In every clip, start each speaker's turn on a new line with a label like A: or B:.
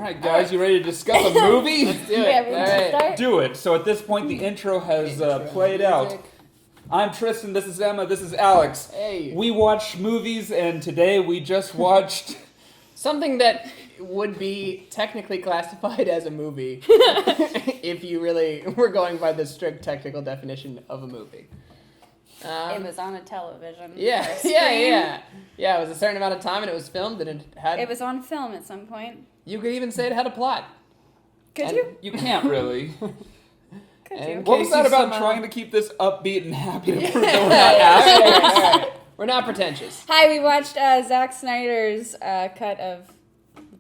A: All right, guys, you ready to discuss a movie?
B: Let's do it.
C: Yeah, we can start.
A: Do it. So at this point, the intro has played out.
B: Music.
A: I'm Tristan, this is Emma, this is Alex.
B: Hey.
A: We watch movies, and today we just watched...
B: Something that would be technically classified as a movie if you really were going by the strict technical definition of a movie.
C: It was on a television.
B: Yeah,
C: or a
B: yeah,
C: screen.
B: yeah. Yeah, it was a certain amount of time and it was filmed and it had...
C: It was on film at some point.
B: You could even say it had a plot.
C: Could
B: And-
C: you?
A: You can't really.
C: Could
B: and-
C: you?
A: What was that
B: Casey
A: about
B: somehow-
A: trying to keep this upbeat and happy to prove that we're not assholes?
B: All right. We're not pretentious.
C: Hi, we watched Zack Snyder's cut of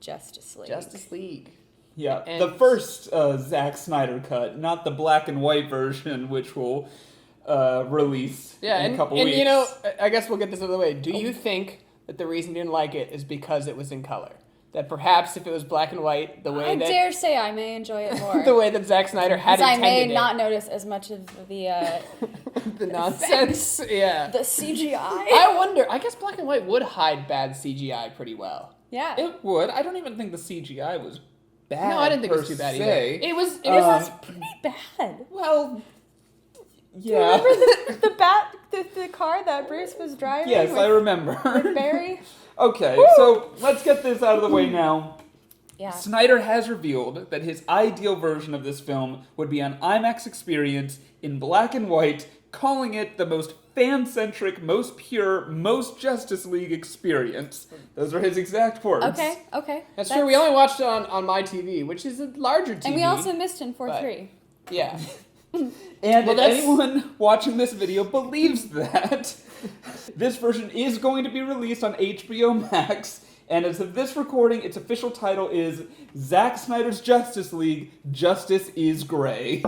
C: Justice League.
B: Justice League.
A: Yeah,
B: And-
A: the first Zack Snyder cut, not the black and white version, which will release
B: Yeah,
A: in a couple weeks.
B: you know, I guess we'll get this out of the way. Do you think that the reason you didn't like it is because it was in color? That perhaps if it was black and white, the way
C: I
B: that
C: dare say I may enjoy it more.
B: the way that Zack Snyder had
C: Because I
B: intended
C: may
B: it,
C: not notice as much of the
B: the nonsense. Yeah.
C: the CGI.
B: I wonder. I guess black and white would hide bad CGI pretty well.
C: Yeah.
A: It would. I don't even think the CGI was bad.
B: No, I didn't think it was
A: per
B: too bad
A: se.
B: either. It was. It
C: It
B: was.
C: was pretty bad.
A: Well, yeah.
C: Remember the car that Bruce was driving?
A: Yes, I remember.
C: with Barry?
A: Okay, so let's get this out of the way now.
C: Yeah.
A: Snyder has revealed that his ideal version of this film would be an IMAX experience in black and white, calling it the most fan-centric, most pure, most Justice League experience. Those are his exact words.
C: Okay.
B: That's true. We only watched it on my TV, which is a larger TV.
C: And we also missed in 4:3.
B: Yeah.
A: And
B: Well,
A: if
B: that's-
A: anyone watching this video believes that, this version is going to be released on HBO Max, and as of this recording, its official title is Zack Snyder's Justice League, Justice is Gray.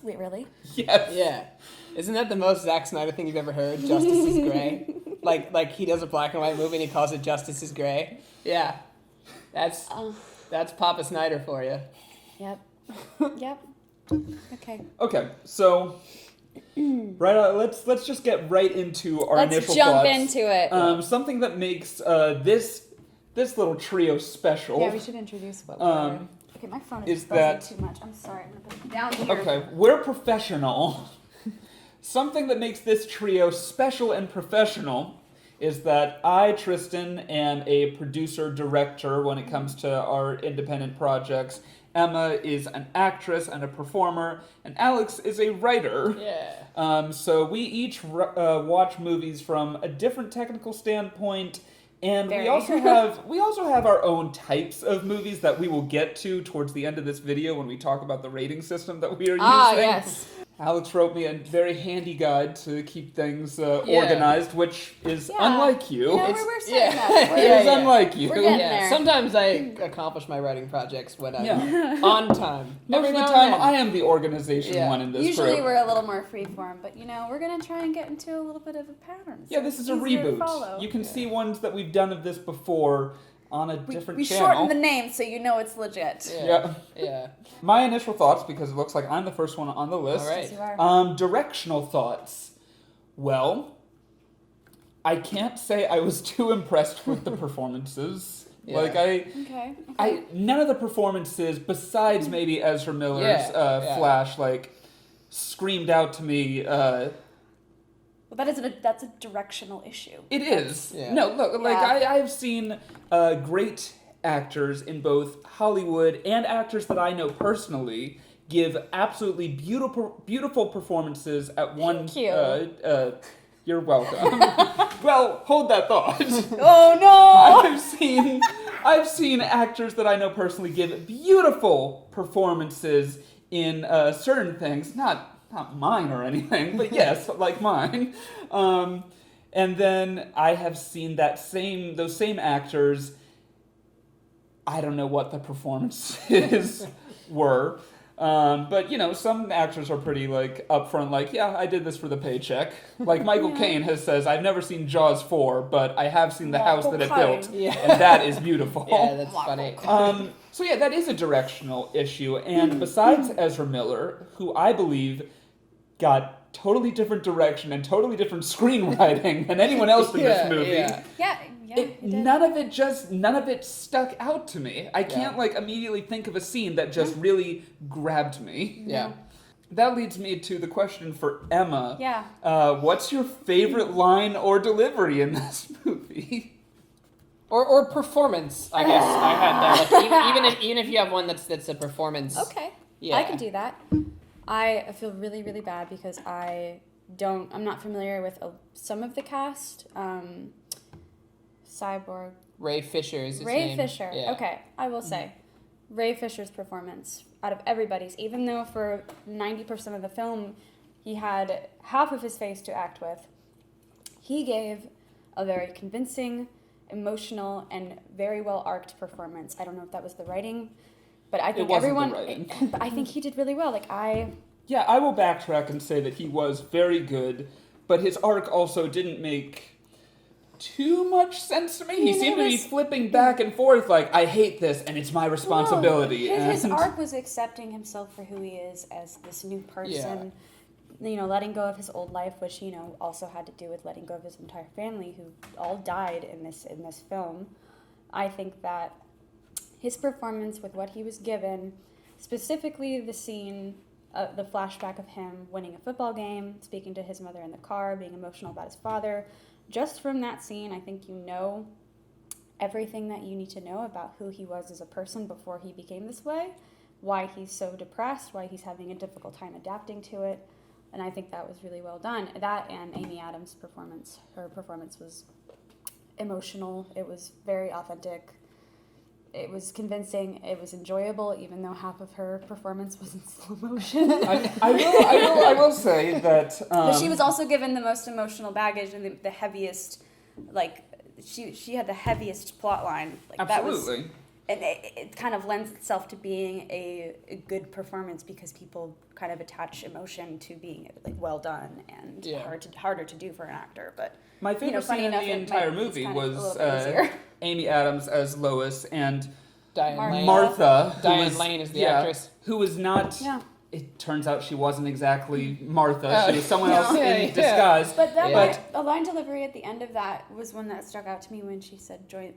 C: Wait, really?
A: Yes.
B: Yeah. Isn't that the most Zack Snyder thing you've ever heard? Justice is gray. Like he does a black and white movie and he calls it Justice is Gray. Yeah. That's Papa Snyder for you.
C: Yep. Yep. Okay.
A: Okay, so let's just get right into our
C: Let's
A: initial
C: jump
A: thoughts.
C: into it.
A: Something that makes this little trio special.
C: Yeah, we should introduce what we're... Okay, my phone
A: is
C: is buzzing
A: that-
C: too much. I'm sorry. I'm going to put it down here.
A: Okay, we're professional. Something that makes this trio special and professional is that I, Tristan, am a producer-director when it comes to our independent projects. Emma is an actress and a performer, and Alex is a writer.
B: Yeah.
A: So we each watch movies from a different technical standpoint, and
C: Very.
A: we also have our own types of movies that we will get to towards the end of this video when we talk about the rating system that we are using.
C: Yes.
A: Alex wrote me a very handy guide to keep things organized, which is
C: Yeah.
A: unlike you.
C: You know,
B: It's-
C: we're saying
B: yeah.
C: that.
A: It
B: Yeah,
A: is
B: yeah.
A: unlike you.
C: We're getting
B: Yeah.
C: there.
B: Sometimes I accomplish my writing projects when I'm
A: Yeah.
B: on time.
A: Most
B: Every
A: of the
B: now
A: time,
B: and
A: I
B: then.
A: am the organization
B: Yeah.
A: one in this
C: Usually
A: group.
C: we're a little more freeform, but we're going to try and get into a little bit of a pattern.
A: Yeah,
C: so
A: this is
C: it's
A: a
C: easier to
A: reboot.
C: follow.
A: You can see ones that we've done of this before on a different
C: we
A: channel.
C: shortened the name so you know it's legit.
A: Yeah.
B: Yeah.
A: My initial thoughts, because it looks like I'm the first one on the list.
B: All right.
C: Yes, you are.
A: Directional thoughts. Well, I can't say I was too impressed with the performances.
B: Yeah.
A: Like
C: Okay.
A: none of the performances, besides maybe Ezra Miller's
B: Yeah.
A: Flash, screamed out to me.
C: Well, that's a directional issue.
A: It is.
B: Yeah.
A: No, look,
C: Yeah.
A: I've seen great actors in both Hollywood and actors that I know personally give absolutely beautiful performances at one.
C: Thank you.
A: You're welcome. Well, hold that thought.
C: Oh no!
A: I've seen actors that I know personally give beautiful performances in certain things, not mine or anything, but yes, like mine. And then I have seen those same actors. I don't know what the performances were. But some actors are pretty upfront, yeah, I did this for the paycheck. Like Michael Caine says, I've never seen Jaws 4, but I have seen the house that it built,
B: Yeah.
A: and that is beautiful.
B: Yeah, that's funny.
A: So yeah, that is a directional issue. And besides Ezra Miller, who I believe got totally different direction and totally different screenwriting than anyone else in this movie.
B: Yeah.
C: Yeah. he did.
A: None of it stuck out to me. I can't like immediately think of a scene that just really grabbed me.
B: Yeah.
A: That leads me to the question for Emma.
C: Yeah.
A: What's your favorite line or delivery in this movie?
B: Or performance, I guess. I had that. Like, even if you have one that's a performance.
C: Okay.
B: Yeah.
C: I can do that. I feel really, really bad because I'm not familiar with some of the cast. Cyborg.
B: Ray Fisher is his
C: Ray
B: name.
C: Fisher.
B: Yeah.
C: Okay, I will say, Ray Fisher's performance out of everybody's, even though for 90% of the film he had half of his face to act with, he gave a very convincing, emotional, and very well arced performance. I don't know if that was the writing, but I think everyone. But I think he did really well.
A: Yeah, I will backtrack and say that he was very good, but his arc also didn't make too much sense to me. He seemed to be flipping back and forth like, I hate this and it's my responsibility.
C: No, his arc was accepting himself for who he is as this new person. You know, letting go of his old life, which, you know, also had to do with letting go of his entire family, who all died in this film. I think that his performance with what he was given, specifically the scene, the flashback of him winning a football game, speaking to his mother in the car, being emotional about his father, just from that scene, I think you know everything that you need to know about who he was as a person before he became this way, why he's so depressed, why he's having a difficult time adapting to it. And I think that was really well done. That and Amy Adams' performance. Her performance was emotional. It was very authentic. It was convincing. It was enjoyable, even though half of her performance was in slow motion.
A: I will say that.
C: But she was also given the most emotional baggage and the heaviest, she had the heaviest plot line.
A: Absolutely.
C: And it kind of lends itself to being a good performance because people kind of attach emotion to being well done and harder to do for an actor. But
A: my favorite scene in the entire movie was Amy Adams as Lois and Martha.
B: Diane Lane is the actress.
A: Who was not...
C: Yeah.
A: It turns out she wasn't exactly Martha. She was someone else in disguise.
C: But a line delivery at the end of that was one that stuck out to me when she said, join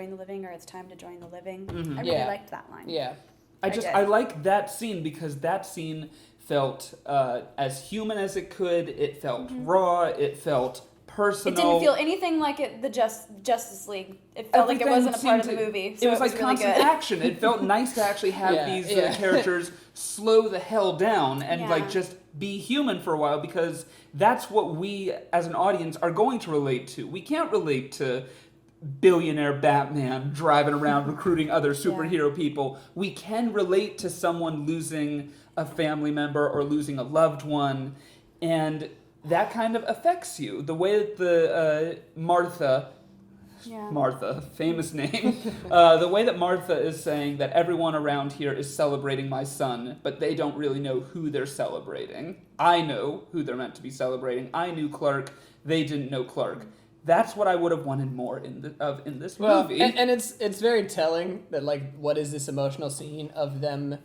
C: the living, or it's time to join the living. Mm-hmm. I really liked that line.
B: Yeah.
A: I like that scene because that scene felt as human as it could. It felt raw. It felt personal.
C: It didn't feel anything like the Justice League. It felt like it wasn't a part of the movie. So
A: it was like
C: really
A: constant
C: good.
A: action. It felt nice to actually have these characters slow the hell down and just be human for a while, because that's what we as an audience are going to relate to. We can't relate to billionaire Batman driving around recruiting other superhero people. We can relate to someone losing a family member or losing a loved one, and that kind of affects you. The way that the Martha, famous name, the way that Martha is saying that everyone around here is celebrating my son, but they don't really know who they're celebrating. I know who they're meant to be celebrating. I knew Clark. They didn't know Clark. That's what I would have wanted more in this movie.
B: And it's very telling that, what is this emotional scene of them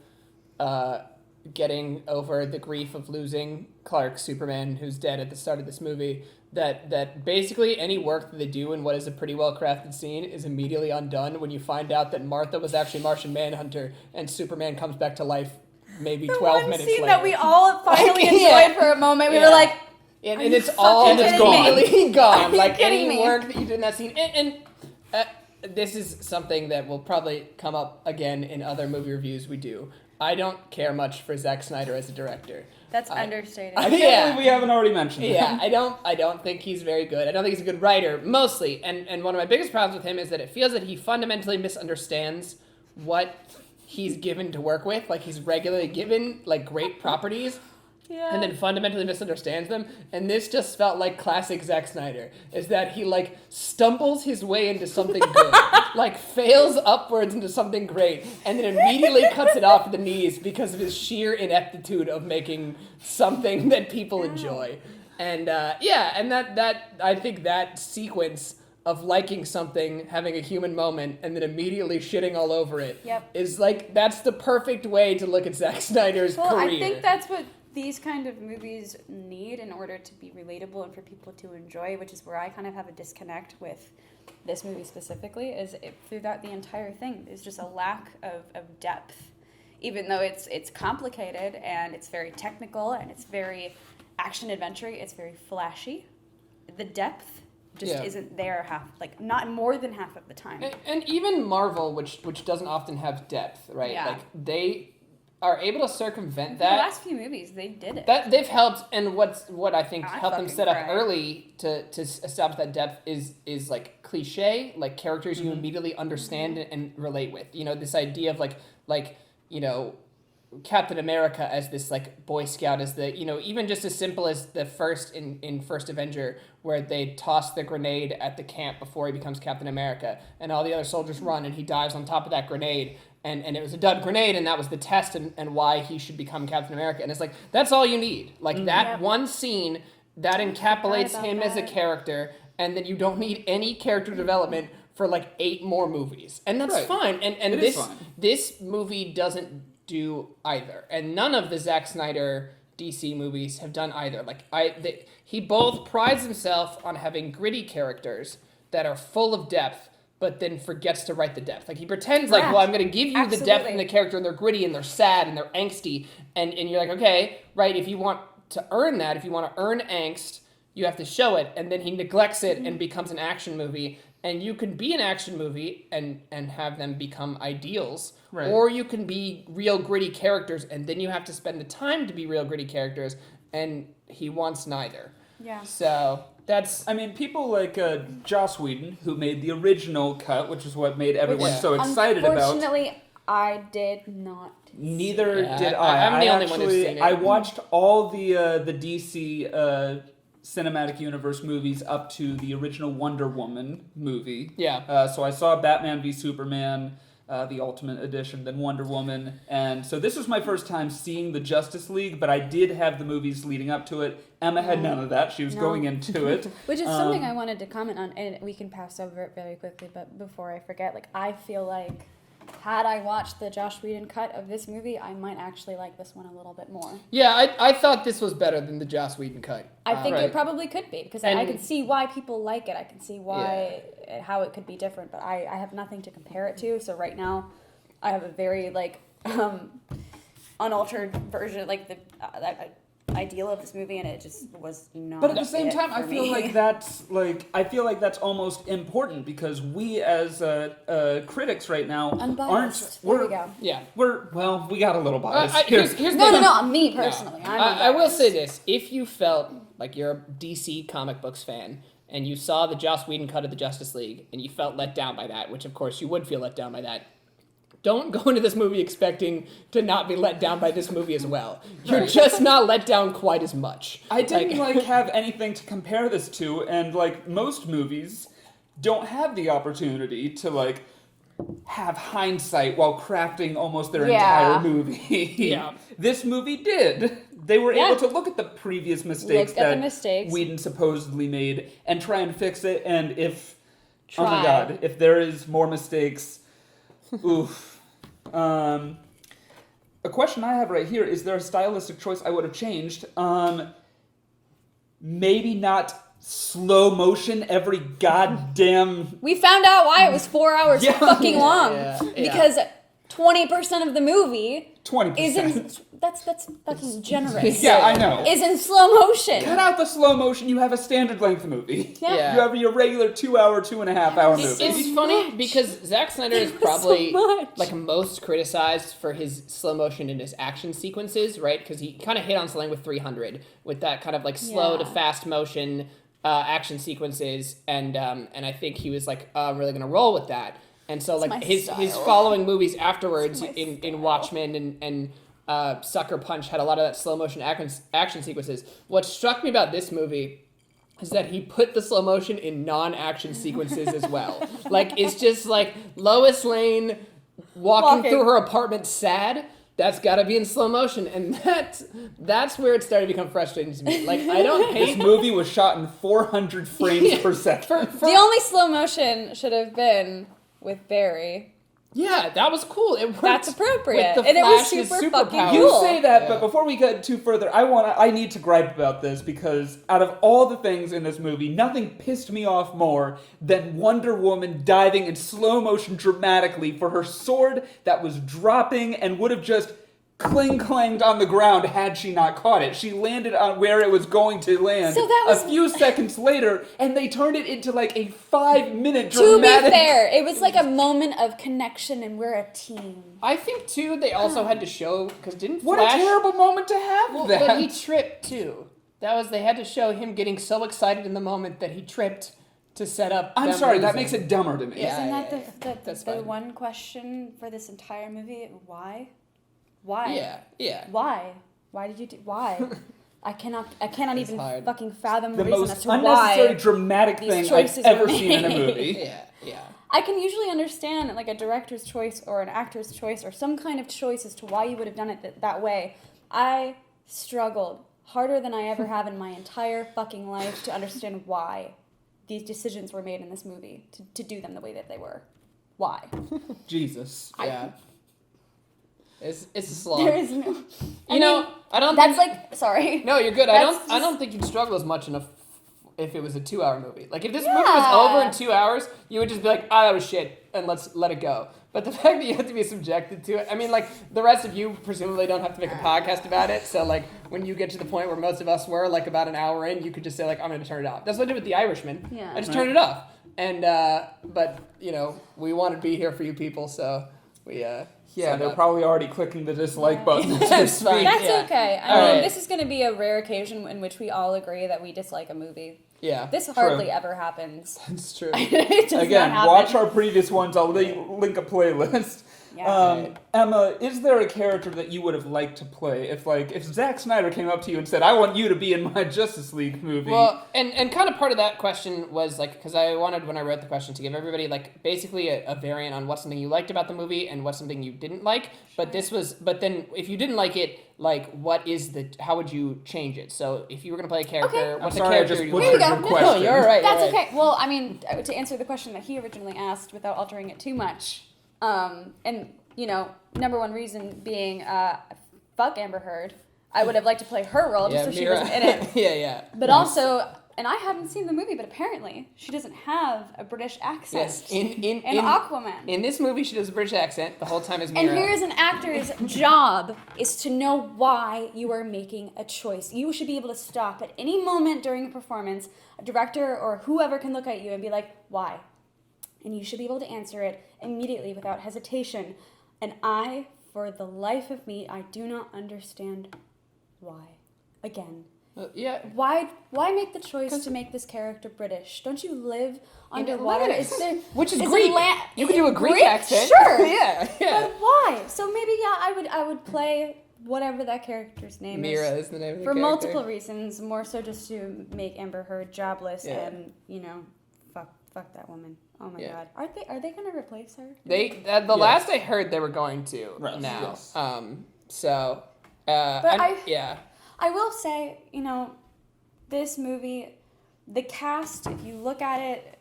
B: getting over the grief of losing Clark, Superman, who's dead at the start of this movie, that basically any work that they do in what is a pretty well-crafted scene is immediately undone when you find out that Martha was actually Martian Manhunter and Superman comes back to life maybe 12 minutes later.
C: The one scene that we all finally enjoyed for a moment, we were like,
B: and it's all immediately gone.
C: Any
B: work that you did in that scene. And this is something that will probably come up again in other movie reviews we do. I don't care much for Zack Snyder as a director.
C: That's understated.
A: I can't believe we haven't already mentioned him.
B: Yeah, I don't think he's very good. I don't think he's a good writer, mostly. And one of my biggest problems with him is that it feels that he fundamentally misunderstands what he's given to work with. He's regularly given, great properties. Yeah. And then fundamentally misunderstands them. And this just felt like classic Zack Snyder. Is that he, stumbles his way into something good. Fails upwards into something great. And then immediately cuts it off at the knees because of his sheer ineptitude of making something that people enjoy. And, and that I think that sequence of liking something, having a human moment, and then immediately shitting all over it is, that's the perfect way to look at Zack Snyder's career.
C: I think that's what these kind of movies need in order to be relatable and for people to enjoy, which is where I kind of have a disconnect with this movie specifically, is throughout the entire thing, there's just a lack of depth. Even though it's complicated and it's very technical and it's very action-adventure, it's very flashy, the depth just isn't there not more than half of the time.
B: And even Marvel, which doesn't often have depth, right?
C: Yeah.
B: Like, they are able to circumvent that.
C: The last few movies, they did it.
B: That they've helped, and what I think helped them set up
C: cried.
B: early to establish that depth is like cliche, like characters you immediately understand and relate with. You know, this idea of like you know, Captain America as this like Boy Scout, as the, you know, even just as simple as the first in First Avenger, where they toss the grenade at the camp before he becomes Captain America, and all the other soldiers run and he dives on top of that grenade, and it was a dud grenade, and that was the test and why he should become Captain America. And it's like, that's all you need. Like that one scene that encapsulates him as a character, and then you don't need any character development for like 8 more movies. And that's fine. And this movie doesn't do either. And none of the Zack Snyder DC movies have done either. Like he both prides himself on having gritty characters that are full of depth, but then forgets to write the depth. Like he pretends like, well, I'm going to give you the depth in the character, and they're gritty and they're sad and they're angsty. And you're like, okay, right, if you want to earn that, if you want to earn angst, you have to show it. And then he neglects it and becomes an action movie. And you can be an action movie and have them become ideals. Right. Or you can be real gritty characters, and then you have to spend the time to be real gritty characters, and he wants neither. Yeah. So that's...
A: I mean, people like Joss Whedon, who made the original cut, which is what made everyone so excited about.
C: Unfortunately, I did not.
A: Neither did I.
B: I'm the only one who's seen it.
A: I watched all the DC... cinematic universe movies up to the original Wonder Woman movie.
B: Yeah.
A: So I saw Batman v Superman, the Ultimate Edition, then Wonder Woman, and so this was my first time seeing the Justice League, but I did have the movies leading up to it. Emma had none of that. She was going into it.
C: Which is something I wanted to comment on, and we can pass over it very quickly, but before I forget, like, I feel like had I watched the Joss Whedon cut of this movie, I might actually like this one a little bit more.
B: Yeah, I thought this was better than the Joss Whedon cut.
C: I think it probably could be, because I can see why people like it. I can see why how it could be different, but I have nothing to compare it to. So right now, I have a very unaltered version, like the ideal of this movie, and it just was not.
A: But at the same time, I feel like that's almost important, because we as critics right now
C: unbiased.
A: Aren't.
C: There we go.
A: Yeah, we got a little bias.
B: Here's
C: no, me personally.
B: No. I will say this: if you felt like you're a DC comic books fan and you saw the Joss Whedon cut of the Justice League and you felt let down by that, which of course you would feel let down by that, don't go into this movie expecting to not be let down by this movie as well. You're just not let down quite as much.
A: I didn't have anything to compare this to, and most movies don't have the opportunity to have hindsight while crafting almost their entire movie. Yeah. This movie did. They were able to look at the previous mistakes Whedon supposedly made and try and fix it, and if there is more mistakes, oof. A question I have right here, is there a stylistic choice I would have changed? Maybe not slow motion every goddamn...
C: We found out why it was 4 hours fucking long. Because 20% of the movie
A: 20%.
C: Isn't that's fucking generous.
A: Yeah, I know.
C: Is in slow motion.
A: Cut out the slow motion. You have a standard length movie.
C: Yeah.
A: You have your regular 2 hour, 2.5 hour movie.
B: It's funny because Zack Snyder is probably most criticized for his slow motion and his action sequences, right? Because he kind of hit on something with 300 with that kind of slow to fast motion action sequences, and I think he was I'm really gonna roll with that. And so his following movies afterwards in Watchmen and Sucker Punch had a lot of that slow motion action sequences. What struck me about this movie is that he put the slow motion in non-action sequences as well. It's just Lois Lane walking through her apartment sad. That's got to be in slow motion, and that's where it started to become frustrating to me. I don't hate...
A: This movie was shot in 400 frames per second.
C: The only slow motion should have been with Barry
B: Yeah, that was cool. It worked.
C: That's appropriate.
B: With the
C: And it was
B: Flash's
C: super fucking
B: superpowers.
A: You
C: Cool.
A: say that,
B: Yeah.
A: but before we get too further, I need to gripe about this because out of all the things in this movie, nothing pissed me off more than Wonder Woman diving in slow motion dramatically for her sword that was dropping and would have just clanged on the ground had she not caught it. She landed on where it was going to land
C: So that was-
A: a few seconds later, and they turned it into like a 5-minute
C: To be
A: dramatic...
C: fair, it was like a moment of connection, and we're a team.
B: I think too. They also had to show because didn't
A: What
B: Flash?
A: a terrible moment to have
B: Well,
A: that.
B: but he tripped too. They had to show him getting so excited in the moment that he tripped to set up.
A: I'm
B: them
A: sorry, that
B: losing.
A: makes it dumber to me.
B: Yeah.
C: Isn't that
B: That's
C: the
B: fine.
C: one question for this entire movie? Why? Why?
B: Yeah.
C: Why? Why did you do? Why? I cannot
B: It's
C: even
B: hard.
C: fucking fathom
A: The
C: the reason as
A: most
C: to
A: unnecessary
C: why.
A: dramatic
C: these
A: thing I've
C: choices
A: ever
C: were
A: seen in a
C: made.
A: movie.
B: Yeah.
C: I can usually understand like a director's choice or an actor's choice or some kind of choice as to why you would have done it that way. I struggled harder than I ever have in my entire fucking life to understand why these decisions were made in this movie to do them the way that they were. Why?
A: Jesus.
B: Yeah. It's a slog.
C: There is no.
B: I don't.
C: That's
B: think,
C: like sorry.
B: No, you're good.
C: That's
B: I don't
C: just-
B: think you'd struggle as much enough if it was a 2-hour movie. Like if this movie
C: Yeah.
B: was over in 2 hours, you would just be like, "Ah, that was shit," and let's let it go. But the fact that you have to be subjected to it, I mean, like the rest of you presumably don't have to make a podcast about it. So like when you get to the point where most of us were, like about an hour in, you could just say like, "I'm going to turn it off." That's what I did with The Irishman.
C: Yeah.
B: I just turned it off, and but we wanted to be here for you people, so we.
A: Yeah,
B: signed
A: they're
B: up.
A: probably already clicking the dislike button. as we
B: That's fine.
A: speak.
C: That's
B: Yeah.
C: okay. I
B: All
C: mean,
B: right.
C: this is going to be a rare occasion in which we all agree that we dislike a movie.
B: Yeah,
C: This hardly ever happens.
B: that's true.
C: It does
A: Again,
C: not happen.
A: watch our previous ones. I'll link a playlist.
C: Yeah.
B: Right.
A: Emma, is there a character that you would have liked to play if Zack Snyder came up to you and said, "I want you to be in my Justice League movie"?
B: Well, and kind of part of that question was like, because I wanted when I wrote the question to give everybody like basically a variant on what's something you liked about the movie and what's something you didn't like. But then if you didn't like it, like how would you change it? So if you were gonna play a character,
C: Okay.
A: I'm
B: what's
A: sorry,
B: a
A: I
B: character
A: just
B: you
A: butchered
C: Here you
A: your
C: go. No,
A: question.
B: No, you're right.
C: That's
B: you're right.
C: okay. Well, I mean, to answer the question that he originally asked without altering it too much, and number one reason being, fuck Amber Heard. I would have liked to play her role just so she
B: Mira.
C: was in it.
B: yeah.
C: But
B: Nice.
C: also, and I haven't seen the movie, but apparently she doesn't have a British accent.
B: Yes, in
C: Aquaman.
B: in this movie, she does a British accent the whole time as Mira.
C: And here's an actor's job is to know why you are making a choice. You should be able to stop at any moment during a performance, a director or whoever can look at you and be like, why? And you should be able to answer it immediately without hesitation. And for the life of me, I do not understand why. Again.
B: Yeah.
C: Why make the choice to make this character British? Don't you live underwater?
B: Atlantis.
C: Is there,
B: Which is
C: is
B: Greek.
C: Atla-
B: You could do a Greek accent.
C: Sure.
B: yeah.
C: But why? So maybe I would play whatever that character's name
B: Mira
C: is.
B: is the name of the
C: For
B: character.
C: multiple reasons, more so just to make Amber Heard jobless
B: Yeah.
C: and fuck that woman. Oh my
B: Yeah.
C: god. Are they gonna replace her?
B: The last I heard they were going to
A: Right.
B: now.
A: Yes.
B: So
C: But I will say, this movie, the cast, if you look at it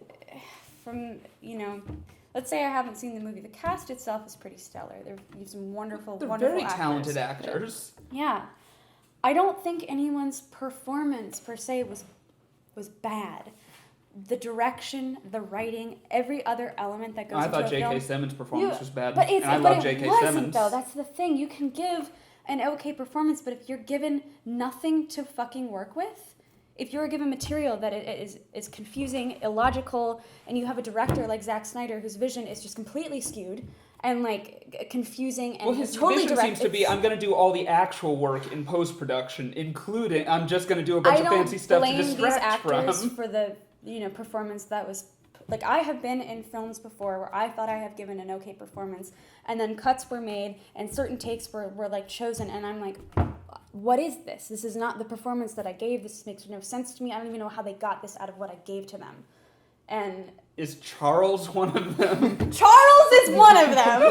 C: from, let's say I haven't seen the movie, the cast itself is pretty stellar. They're some wonderful,
A: They're
C: wonderful
A: very
C: actors.
A: talented actors.
C: Yeah. I don't think anyone's performance per se was bad. The direction, the writing, every other element that goes
A: I
C: into
A: thought
C: a
A: J.K.
C: film.
A: Simmons' performance was bad,
C: But
A: and I love
C: it
A: J.K.
C: wasn't,
A: Simmons.
C: though. That's the thing. You can give an okay performance, but if you're given nothing to fucking work with, if you're given material that is confusing, illogical, and you have a director like Zack Snyder whose vision is just completely skewed and confusing and
A: Well, his
C: totally
A: vision
C: direct,
A: seems to be, I'm going to do all the actual work in post-production, including, I'm just going to do a
C: I
A: bunch of
C: don't
A: fancy stuff to
C: blame these
A: distract
C: actors
A: from.
C: for the performance that was I have been in films before where I thought I have given an okay performance and then cuts were made and certain takes were chosen and I'm like, what is this? This is not the performance that I gave. This makes no sense to me. I don't even know how they got this out of what I gave to them. And
A: Is Charles one of them?
C: Charles is one of them.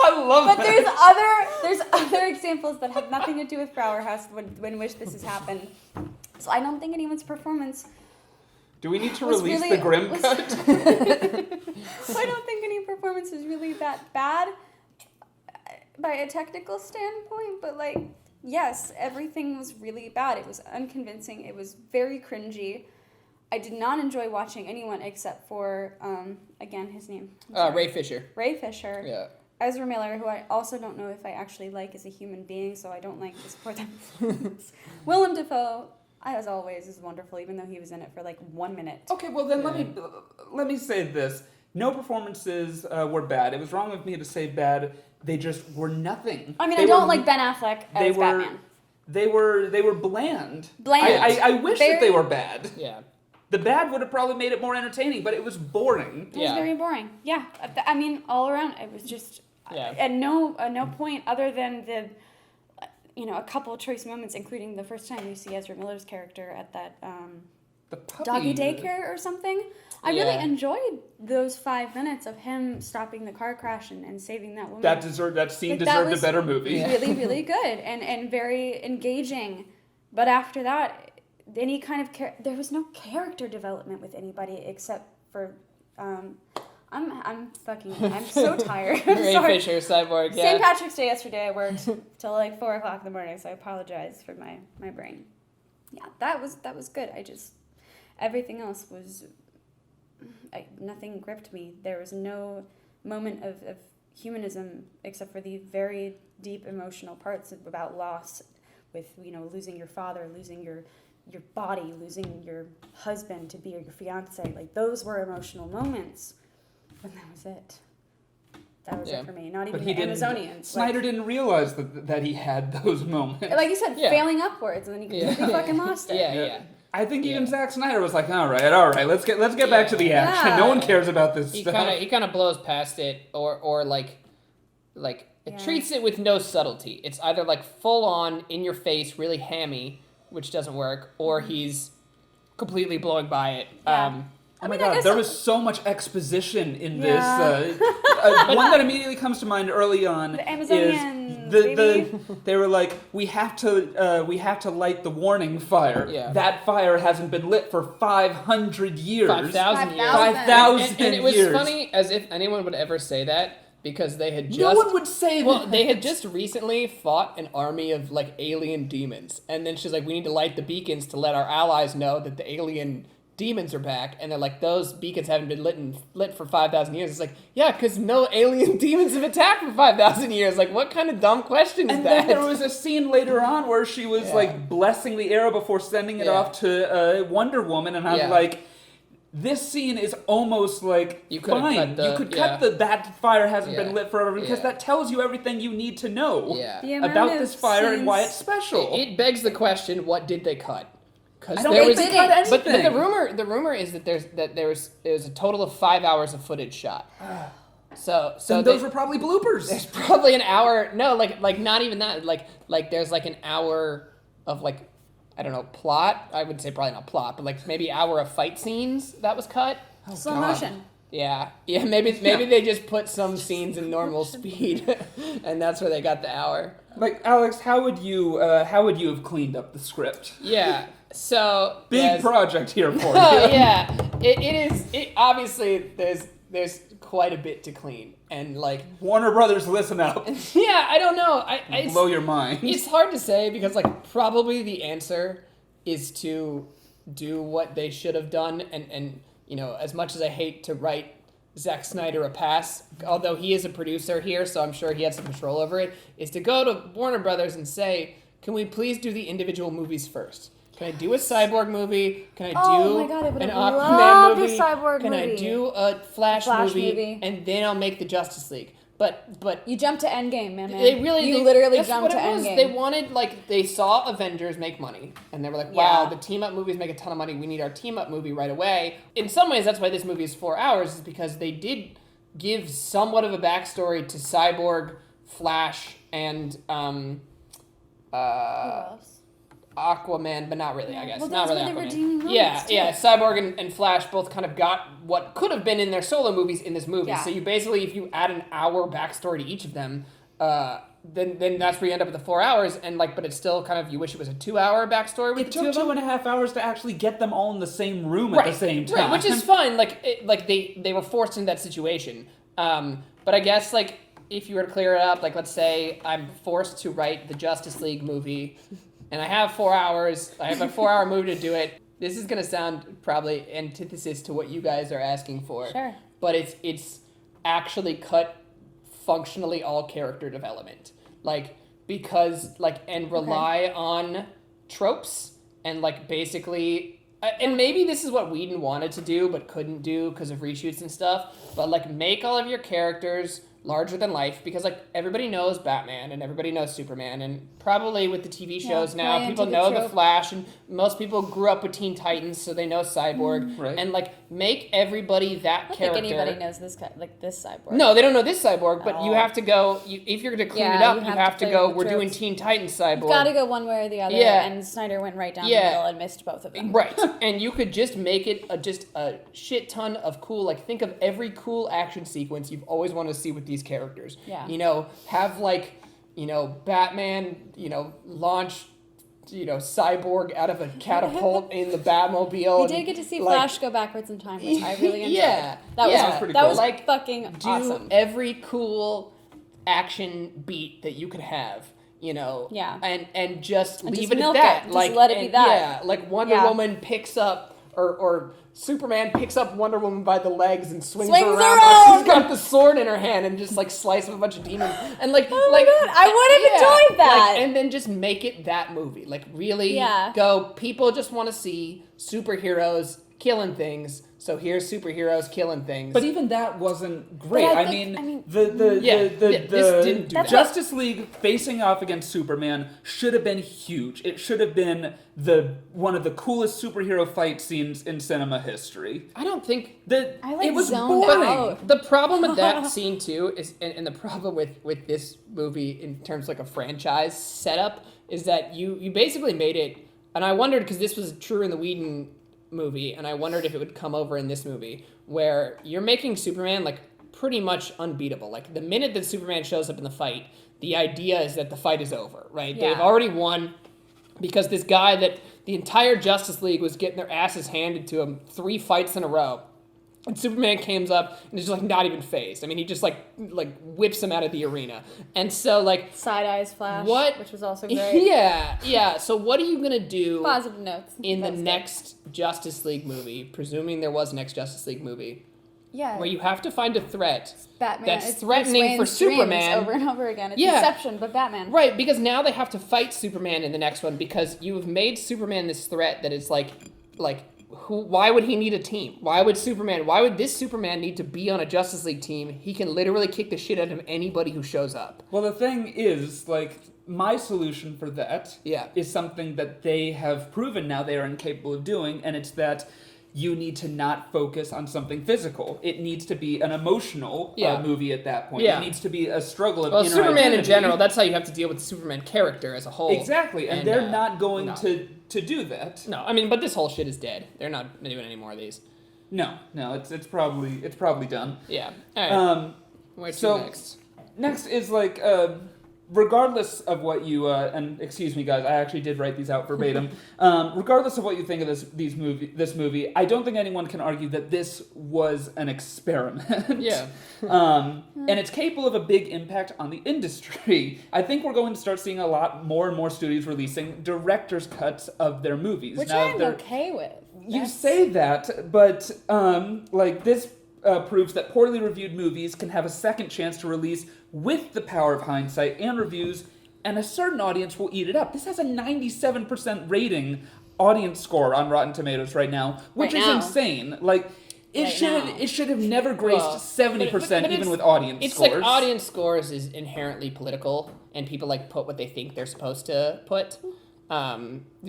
A: I love
C: But
A: that.
C: there's other examples that have nothing to do with Flower House when which this has happened. So I don't think anyone's performance
A: Do we need to
C: Was
A: release
C: really-
A: the Grim
C: was-
A: cut?
C: I don't think any performance was really that bad by a technical standpoint, but like, yes, everything was really bad. It was unconvincing. It was very cringy. I did not enjoy watching anyone except for, again, his name.
B: Ray Fisher.
C: Ray Fisher.
B: Yeah.
C: Ezra Miller, who I also don't know if I actually like as a human being, so I don't like to support them. Willem Dafoe, as always, is wonderful, even though he was in it for like 1 minute.
A: Okay, well then let me say this. No performances were bad. It was wrong of me to say bad. They just were nothing.
C: I mean,
A: They
C: I don't
A: were-
C: like Ben Affleck as Batman.
A: They were bland.
C: Bland.
A: I wish that they
C: Very-
A: were bad.
B: Yeah.
A: The bad would have probably made it more entertaining, but it was boring.
C: It was
B: Yeah.
C: very boring. Yeah, I mean, all around, it was just
B: Yeah.
C: at no point other than the, a couple of choice moments, including the first time you see Ezra Miller's character at that
A: The puppy.
C: doggy daycare or something. I really
B: Yeah.
C: enjoyed those 5 minutes of him stopping the car crash and saving that woman.
A: That scene
C: Like, that
A: deserved a
C: was
A: better movie.
C: really, really good and very engaging. But after that, any kind of there was no character development with anybody except for I'm so tired. I'm
B: Ray
C: sorry.
B: Fisher, Cyborg. Yeah.
C: St. Patrick's Day yesterday, I worked till like 4 o'clock in the morning, so I apologize for my brain. Yeah, that was good. Everything else was nothing gripped me. There was no moment of humanism except for the very deep emotional parts about loss, with losing your father, losing your body, losing your husband to be your fiance. Like, those were emotional moments, and that was it. That was
B: Yeah.
C: it for me. Not even
A: But he
C: the
A: didn't.
C: Amazonians.
A: Snyder didn't realize that he had those moments.
C: Like you said,
B: Yeah.
C: failing upwards, and then he completely fucking lost it.
B: Yeah.
A: I think even
B: Yeah.
A: Zack Snyder was like, all right, let's get back to the action.
C: Yeah.
A: No one cares about this
B: He
A: stuff.
B: kind of blows past it, or like it
C: Yeah.
B: treats it with no subtlety. It's either like full on in your face, really hammy, which doesn't work, or he's completely blowing by it.
C: Yeah.
A: Oh my
C: I
A: god,
C: guess
A: there was so much exposition in this.
C: Yeah.
A: One that immediately comes to mind early on
C: The
A: is
C: Amazonians,
A: they were like, we have to light the warning fire.
B: Yeah.
A: That fire hasn't been lit for 500 years.
B: 5,000 years.
A: 5,000
B: And it was
A: years.
B: funny as if anyone would ever say that, because they had just
A: No one would say
B: well,
A: that.
B: they had just recently fought an army of like alien demons, and then she's like, we need to light the beacons to let our allies know that the alien demons are back, and they're like, those beacons haven't been lit for 5,000 years. It's like, yeah, because no alien demons have attacked for 5,000 years. Like, what kind of dumb question is
A: And
B: that?
A: then there was a scene later on where she was
B: Yeah.
A: like blessing the arrow before sending it
B: Yeah.
A: off to Wonder Woman, and I'm
B: Yeah.
A: like, this scene is almost like
B: You could've
A: fine.
B: cut the-
A: you could
B: yeah.
A: cut that fire hasn't
B: Yeah.
A: been lit forever, because
B: Yeah.
A: that tells you everything you need to know
B: Yeah.
C: The amount
A: about
C: of
A: this fire and why
C: scenes-
A: it's special.
B: It begs the question: what did they cut? Because
A: I don't think they cut anything.
B: But the rumor is that there was a total of 5 hours of footage shot. So
A: and those were probably bloopers.
B: there's probably an hour. No, like not even that. Like there's like an hour of like, I don't know, plot. I would say probably not plot, but like maybe hour of fight scenes that was cut.
C: Slow
A: God.
C: motion.
B: Yeah. Maybe they just put some scenes in normal speed, and that's where they got the hour.
A: Like, Alex, how would you have cleaned up the script?
B: Yeah. So
A: Big
B: yes.
A: project here for you.
B: Oh yeah, it is. Obviously, there's quite a bit to clean, and like
A: Warner Brothers, listen up.
B: yeah, I don't know. It's,
A: Blow your mind.
B: it's hard to say, because like probably the answer is to do what they should have done, and as much as I hate to write Zack Snyder a pass, although he is a producer here, so I'm sure he had some control over it, is to go to Warner Brothers and say, can we please do the individual movies first? Can I do a Cyborg movie? Can I do
C: Oh my God, I would
B: an
C: have
B: Aquaman
C: loved a
B: movie?
C: Cyborg
B: Can I
C: movie.
B: do a Flash movie?
C: movie.
B: And then I'll make the Justice League. But
C: You jumped to Endgame, man.
B: they
C: literally
B: that's
C: jumped
B: what
C: to
B: it was.
C: Endgame.
B: They wanted, like, they saw Avengers make money, and they were like, wow,
C: Yeah.
B: the team up movies make a ton of money. We need our team up movie right away. In some ways, that's why this movie is 4 hours, is because they did give somewhat of a backstory to Cyborg, Flash, and
C: Who else?
B: Aquaman, but not really, I guess.
C: Well,
B: not
C: those
B: really
C: were the
B: Aquaman.
C: redeeming moments,
B: Yeah,
C: too.
B: yeah. Cyborg and Flash both kind of got what could have been in their solo movies in this movie.
C: Yeah.
B: So you basically, if you add an hour backstory to each of them, then that's where you end up with the 4 hours, and like, but it's still kind of, you wish it was a 2-hour backstory with
A: It
B: the two
A: took
B: of them.
A: 2.5 hours to actually get them all in the same room at the same time.
B: Right, which is fine. Like, they were forced into that situation. But I guess, like, if you were to clear it up, like, let's say I'm forced to write the Justice League movie, and I have 4 hours. I have a 4-hour movie to do it. This is gonna sound probably antithesis to what you guys are asking for.
C: Sure.
B: But it's actually cut functionally all character development. Like, because, like, and rely on tropes and, like, basically, and maybe this is what Whedon wanted to do but couldn't do because of reshoots and stuff, but, like, make all of your characters larger than life, because, like, everybody knows Batman and everybody knows Superman, and probably with the TV shows now, people know the Flash, and most people grew up with Teen Titans, so they know Cyborg,
A: right.
B: and, like, make everybody that
C: I don't
B: character.
C: think anybody knows this this Cyborg.
B: No, they don't know this Cyborg, but you have to go, if you're going to clean it up, you have to
C: play
B: go,
C: with the
B: we're doing
C: tropes.
B: Teen Titans Cyborg.
C: You've got to go one way or the other,
B: Yeah.
C: and Snyder went right down the
B: Yeah.
C: middle and missed both of them.
B: Right, and you could just make it just a shit ton of cool, like, think of every cool action sequence you've always wanted to see with these characters.
C: Yeah.
B: You know, have, like, you know, Batman, you know, launch, you know, Cyborg out of a catapult in the Batmobile.
C: We did get to see Flash go backwards in time, which I really enjoyed.
B: Yeah.
C: That
B: Yeah.
C: was
A: pretty
C: that
A: cool.
C: was
B: Like,
C: fucking
B: do
C: awesome.
B: every cool action beat that you could have, you know,
C: Yeah.
B: and just
C: And
B: leave
C: just
B: it at
C: milk
B: that.
C: it. Just
B: Like,
C: let it be
B: and-
C: that.
B: Yeah, like Wonder
C: Yeah.
B: Woman picks up, or Superman picks up Wonder Woman by the legs and swings her
C: Swings her
B: around. Like,
C: around!
B: she's got the sword in her hand and just like slice up a bunch of demons. And like,
C: Oh my God, I would have enjoyed that.
B: Like, and then just make it that movie. Like, really
C: Yeah.
B: go. People just want to see superheroes killing things. So here's superheroes killing things.
A: But even that wasn't great.
C: But I
A: I
C: think-
A: mean, the
B: this didn't do that.
A: Justice League facing off against Superman should have been huge. It should have been one of the coolest superhero fight scenes in cinema history.
B: I don't think
C: I, like,
A: it was
C: zoned
A: boring.
C: out.
B: the problem with that scene too is, and the problem with this movie in terms of like a franchise setup is that you basically made it, and I wondered, because this was true in the Whedon movie, and I wondered if it would come over in this movie, where you're making Superman like pretty much unbeatable. Like, the minute that Superman shows up in the fight, the idea is that the fight is over, right?
C: Yeah.
B: They've already won, because this guy that the entire Justice League was getting their asses handed to him 3 fights in a row. And Superman comes up and is just like not even phased. I mean, he just like whips him out of the arena. And so like,
C: Side eyes Flash,
B: What?
C: which was also great.
B: yeah. So what are you gonna do
C: Positive notes.
B: in the
C: That was good.
B: next Justice League movie, presuming there was a next Justice League movie,
C: Yeah.
B: where you have to find a threat
C: Batman.
B: that's
C: it's
B: threatening
C: Bruce
B: for
C: Wayne's dreams
B: Superman.
C: over and over again. It's
B: Yeah.
C: Inception, but Batman.
B: Right, because now they have to fight Superman in the next one, because you have made Superman this threat that is like why would he need a team? Why would this Superman need to be on a Justice League team? He can literally kick the shit out of anybody who shows up.
A: Well, the thing is, like, my solution for that
B: Yeah.
A: is something that they have proven now they are incapable of doing, and it's that you need to not focus on something physical. It needs to be an emotional
B: Yeah.
A: movie at that point.
B: Yeah.
A: It needs to be a struggle of
B: Well,
A: inner
B: Superman in
A: identity.
B: general, that's how you have to deal with the Superman character as a whole.
A: Exactly, and they're not going
B: no.
A: to do that.
B: No, I mean, but this whole shit is dead. They're not doing any more of these.
A: No, it's probably done.
B: Yeah. All right. Where's
A: so-
B: next?
A: Next is like, regardless of what you and excuse me guys, I actually did write these out verbatim. Regardless of what you think of this movie, I don't think anyone can argue that this was an experiment.
B: Yeah.
A: And it's capable of a big impact on the industry. I think we're going to start seeing a lot more and more studios releasing director's cuts of their movies.
C: Which
A: Now,
C: I'm
A: they're-
C: okay with.
A: You
C: That's-
A: say that, but like this proves that poorly reviewed movies can have a second chance to release with the power of hindsight and reviews, and a certain audience will eat it up. This has a 97% rating audience score on Rotten Tomatoes right now, which
C: Right
A: is
C: now.
A: insane. Like, it
C: Right
A: should have never graced
B: Well,
A: 70%
B: but
A: even
B: it's-
A: with audience
B: It's
A: scores.
B: like audience scores is inherently political, and people like put what they think they're supposed to put,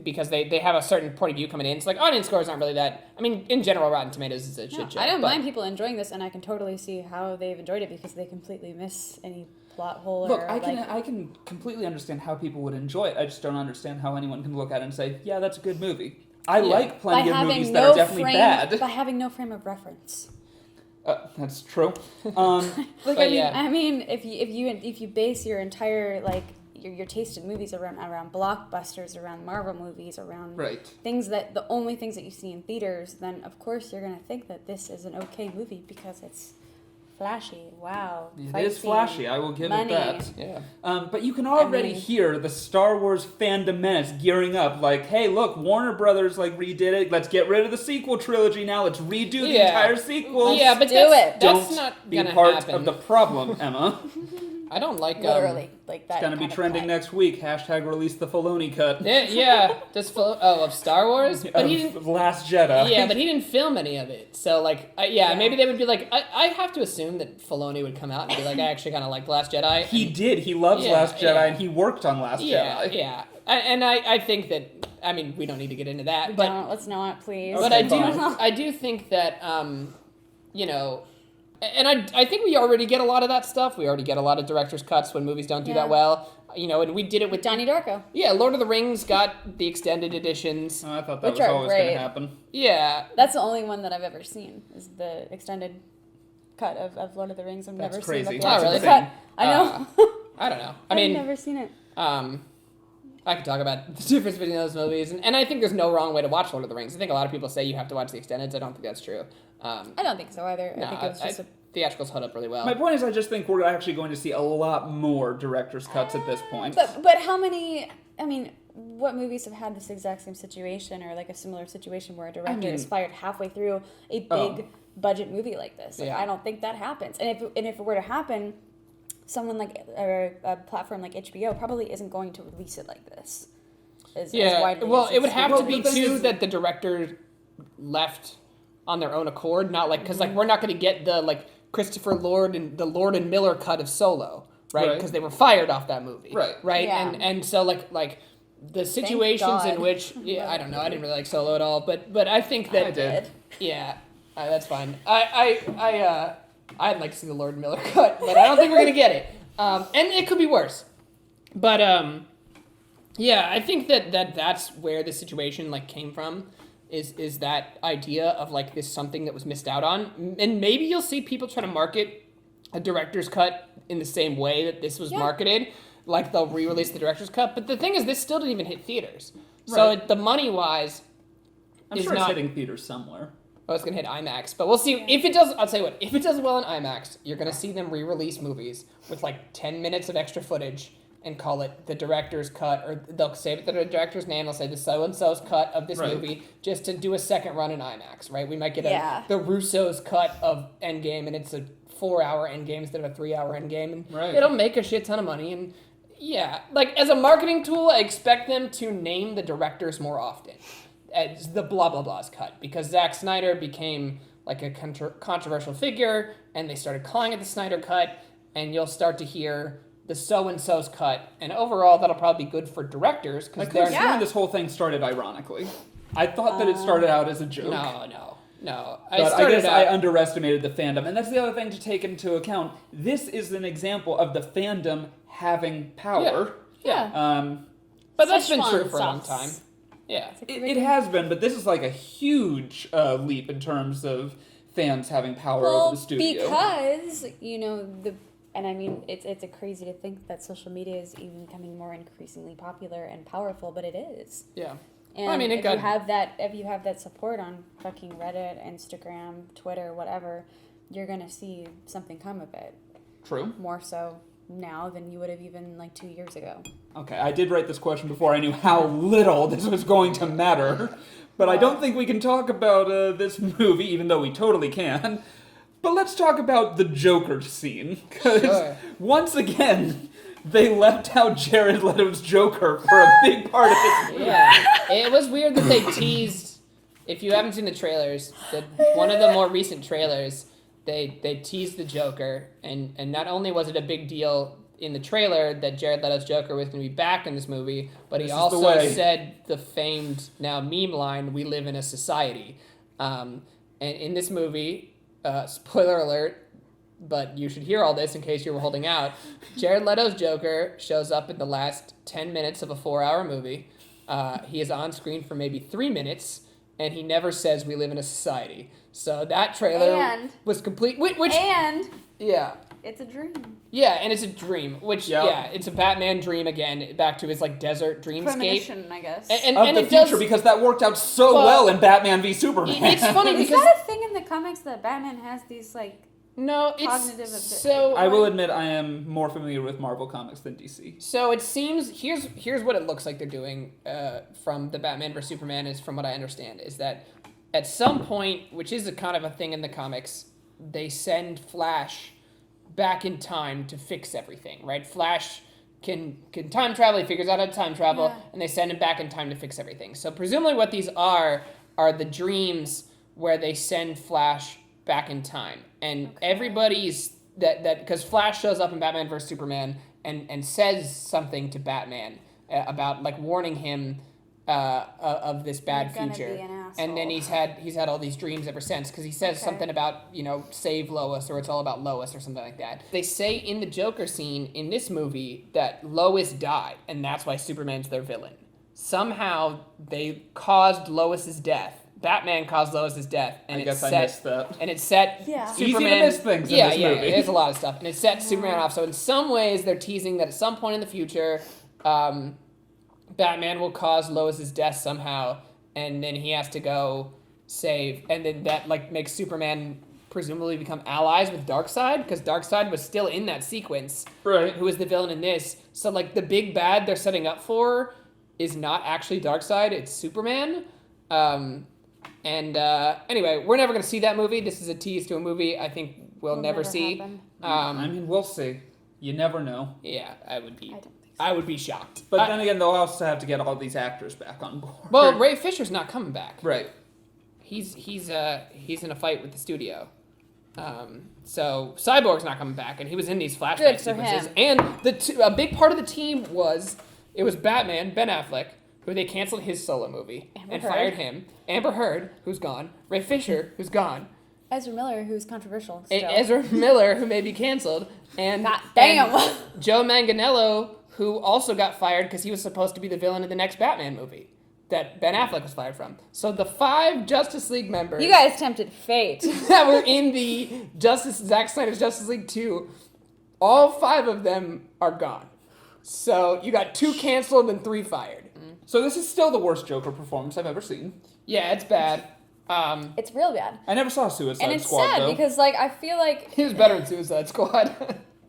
B: because they have a certain point of view coming in. It's like audience scores aren't really that. I mean, in general, Rotten Tomatoes is a
C: No,
B: shit show.
C: I don't
B: but-
C: mind people enjoying this, and I can totally see how they've enjoyed it because they completely miss any plot hole.
A: Look,
C: or,
A: I can completely understand how people would enjoy it. I just don't understand how anyone can look at it and say, yeah, that's a good movie. I like
C: by
A: plenty of
C: having
A: movies that
C: no
A: are definitely
C: frame,
A: bad.
C: by having no frame of reference.
A: That's true.
C: Like
B: But yeah.
C: I mean, if you base your entire like your taste in movies around blockbusters, around Marvel movies, around
A: Right.
C: things that the only things that you see in theaters, then of course you're gonna think that this is an okay movie because it's flashy. Wow,
A: It
C: fight
A: is
C: scene,
A: flashy. I will give
C: money.
A: it that.
B: Yeah.
A: But you can already hear the Star Wars fandom menace gearing up. Like, hey, look, Warner Brothers like redid it. Let's get rid of the sequel trilogy now. Let's redo the
B: Yeah.
A: entire sequel.
B: Yeah, but
C: Do
B: that's,
C: it.
B: that's
A: Don't
B: not
A: be
B: gonna
A: part
B: happen.
A: of the problem, Emma.
B: I don't like
C: Literally, like that.
A: It's gonna be
C: kind of
A: trending
C: cut.
A: next week. Hashtag release the Filoni cut.
B: Yeah. of Star Wars, but he didn't.
A: Of Last Jedi.
B: Yeah, but he didn't film any of it. So like, maybe they would be like, I have to assume that Filoni would come out and be like, I actually kind of like Last Jedi.
A: He did. He loves
B: Yeah,
A: Last Jedi,
B: yeah.
A: and he worked on Last Jedi.
B: Yeah. And I think that, I mean, we don't need to get into that, but
C: Don't, let's not, please.
B: but
A: Okay,
B: I do think that you know, and I think we already get a lot of that stuff. We already get a lot of director's cuts when movies don't do that well. You know, and we did it with
C: Donnie Darko.
B: Yeah, Lord of the Rings got the extended editions.
A: Oh, I thought that
C: Which
A: was
C: are
A: always going
C: great.
A: to happen.
B: Yeah.
C: That's the only one that I've ever seen, is the extended cut of Lord of the Rings. I've
A: That's
C: never
A: crazy.
C: seen the
B: Oh, really?
C: theatrical cut. I know.
B: I don't know. I
C: I've
B: mean,
C: never seen it.
B: I could talk about the difference between those movies, and I think there's no wrong way to watch Lord of the Rings. I think a lot of people say you have to watch the extendeds. I don't think that's true.
C: I don't think so either. I think it was just
B: theatricals hold up really well.
A: My point is, I just think we're actually going to see a lot more director's cuts at this point.
C: But how many? I mean, what movies have had this exact same situation, or like a similar situation where a director is fired halfway through a big budget movie like this? Like, I don't think that happens. And if it were to happen, someone like or a platform like HBO probably isn't going to release it like this. As widely
B: well,
C: as
B: it would
C: it's
B: have
C: been.
B: to be too that the director left on their own accord, not like because like we're not going to get the like Christopher Lord and the Lord and Miller cut of Solo, right? Because they were fired off that movie, right?
C: Yeah.
B: And so like the situations in which I don't know, I didn't really like Solo at all, but I think that
A: I did.
B: Yeah, that's fine. I'd like to see the Lord and Miller cut, but I don't think we're gonna get it. And it could be worse. But yeah, I think that's where the situation like came from. Is that idea of like this something that was missed out on, and maybe you'll see people try to market a director's cut in the same way that this was marketed, like they'll re-release the director's cut. But the thing is, this still didn't even hit theaters, so the money wise,
A: I'm sure it's hitting theaters somewhere.
B: Oh, it's gonna hit IMAX, but we'll see if it does. I'll tell you what, if it does well in IMAX, you're gonna see them re-release movies with like 10 minutes of extra footage and call it the director's cut, or they'll say it the director's name. They'll say the so-and-so's cut of this movie, just to do a second run in IMAX, right? We might get the Russo's cut of Endgame, and it's a 4-hour Endgame instead of a 3-hour Endgame, and it'll make a shit ton of money. And yeah, like as a marketing tool, I expect them to name the directors more often as the blah blah blah's cut, because Zack Snyder became like a controversial figure, and they started calling it the Snyder cut, and you'll start to hear the so-and-so's cut, and overall that'll probably be good for directors because
A: I could have this whole thing started ironically. I thought that it started out as a joke.
B: No.
A: But I guess I underestimated the fandom, and that's the other thing to take into account. This is an example of the fandom having power.
C: Yeah.
B: But that's been true for a long time. Yeah.
A: It has been, but this is like a huge leap in terms of fans having power over the studio.
C: Because, you know, and I mean, it's crazy to think that social media is even becoming more increasingly popular and powerful, but it is.
B: Yeah.
C: And
B: well, I mean,
C: if you have that support on fucking Reddit, Instagram, Twitter, whatever, you're gonna see something come of it.
A: True.
C: More so now than you would have even like 2 years ago.
A: Okay, I did write this question before I knew how little this was going to matter, but I don't think we can talk about this movie, even though we totally can. But let's talk about the Joker scene, because once again, they left out Jared Leto's Joker for a big part of this movie.
B: Yeah, it was weird that they teased. If you haven't seen the trailers, one of the more recent trailers, they teased the Joker, and not only was it a big deal in the trailer that Jared Leto's Joker was going to be back in this movie, but he also said the famed now meme line, "We live in a society," and in this movie. Spoiler alert, but you should hear all this in case you were holding out. Jared Leto's Joker shows up in the last 10 minutes of a 4-hour movie. He is on screen for maybe 3 minutes, and he never says we live in a society. So that trailer was complete. Yeah.
C: It's a dream.
B: Yeah, and it's a dream, which, it's a Batman dream again, back to his, like, desert dreamscape.
C: Premonition, I guess.
B: And
A: the future, because that worked out so well in Batman v Superman.
B: It's funny because...
C: Is that a thing in the comics that Batman has these, like, cognitive...
B: So...
A: I will admit I am more familiar with Marvel Comics than DC.
B: So it seems... Here's what it looks like they're doing from the Batman vs. Superman, is from what I understand, is that at some point, which is a kind of a thing in the comics, they send Flash back in time to fix everything, right? Flash can time travel, he figures out how to time travel, and they send him back in time to fix everything. So presumably what these are the dreams where they send Flash back in time. And everybody's, because Flash shows up in Batman vs. Superman and says something to Batman about, like, warning him of this bad future, and then he's had all these dreams ever since, because he says something about, save Lois, or it's all about Lois, or something like that. They say in the Joker scene in this movie that Lois died, and that's why Superman's their villain. Somehow they caused Lois's death. Batman caused Lois's death, and
A: I missed that.
B: And it set Superman.
A: Easy to miss things in this movie.
B: Yeah, there's a lot of stuff, and it set Superman off. So in some ways, they're teasing that at some point in the future, Batman will cause Lois's death somehow, and then he has to go save, and then that, like, makes Superman presumably become allies with Darkseid, because Darkseid was still in that sequence,
A: right?
B: Who is the villain in this? So, like, the big bad they're setting up for is not actually Darkseid; it's Superman. Anyway, we're never gonna see that movie. This is a tease to a movie I think we'll never see.
A: I mean, we'll see. You never know.
B: Yeah, I would be shocked.
A: But then again, they'll also have to get all these actors back on board.
B: Well, Ray Fisher's not coming back.
A: Right.
B: He's in a fight with the studio. So Cyborg's not coming back, and he was in these flashback sequences. And a big part of the team was Batman, Ben Affleck, who they canceled his solo movie fired him. Amber Heard, who's gone. Ray Fisher, who's gone.
C: Ezra Miller, who's controversial still.
B: Ezra Miller, who may be canceled. And,
C: damn.
B: And Joe Manganiello, who also got fired because he was supposed to be the villain of the next Batman movie that Ben Affleck was fired from. So the 5 Justice League members...
C: You guys tempted fate.
B: ...that were in the Zack Snyder's Justice League 2, all 5 of them are gone. So you got 2 canceled and 3 fired.
A: So this is still the worst Joker performance I've ever seen.
B: Yeah, it's bad.
C: It's real bad.
A: I never saw Suicide Squad,
C: and it's sad,
A: though.
C: because, like, I feel like...
B: He was better in Suicide Squad.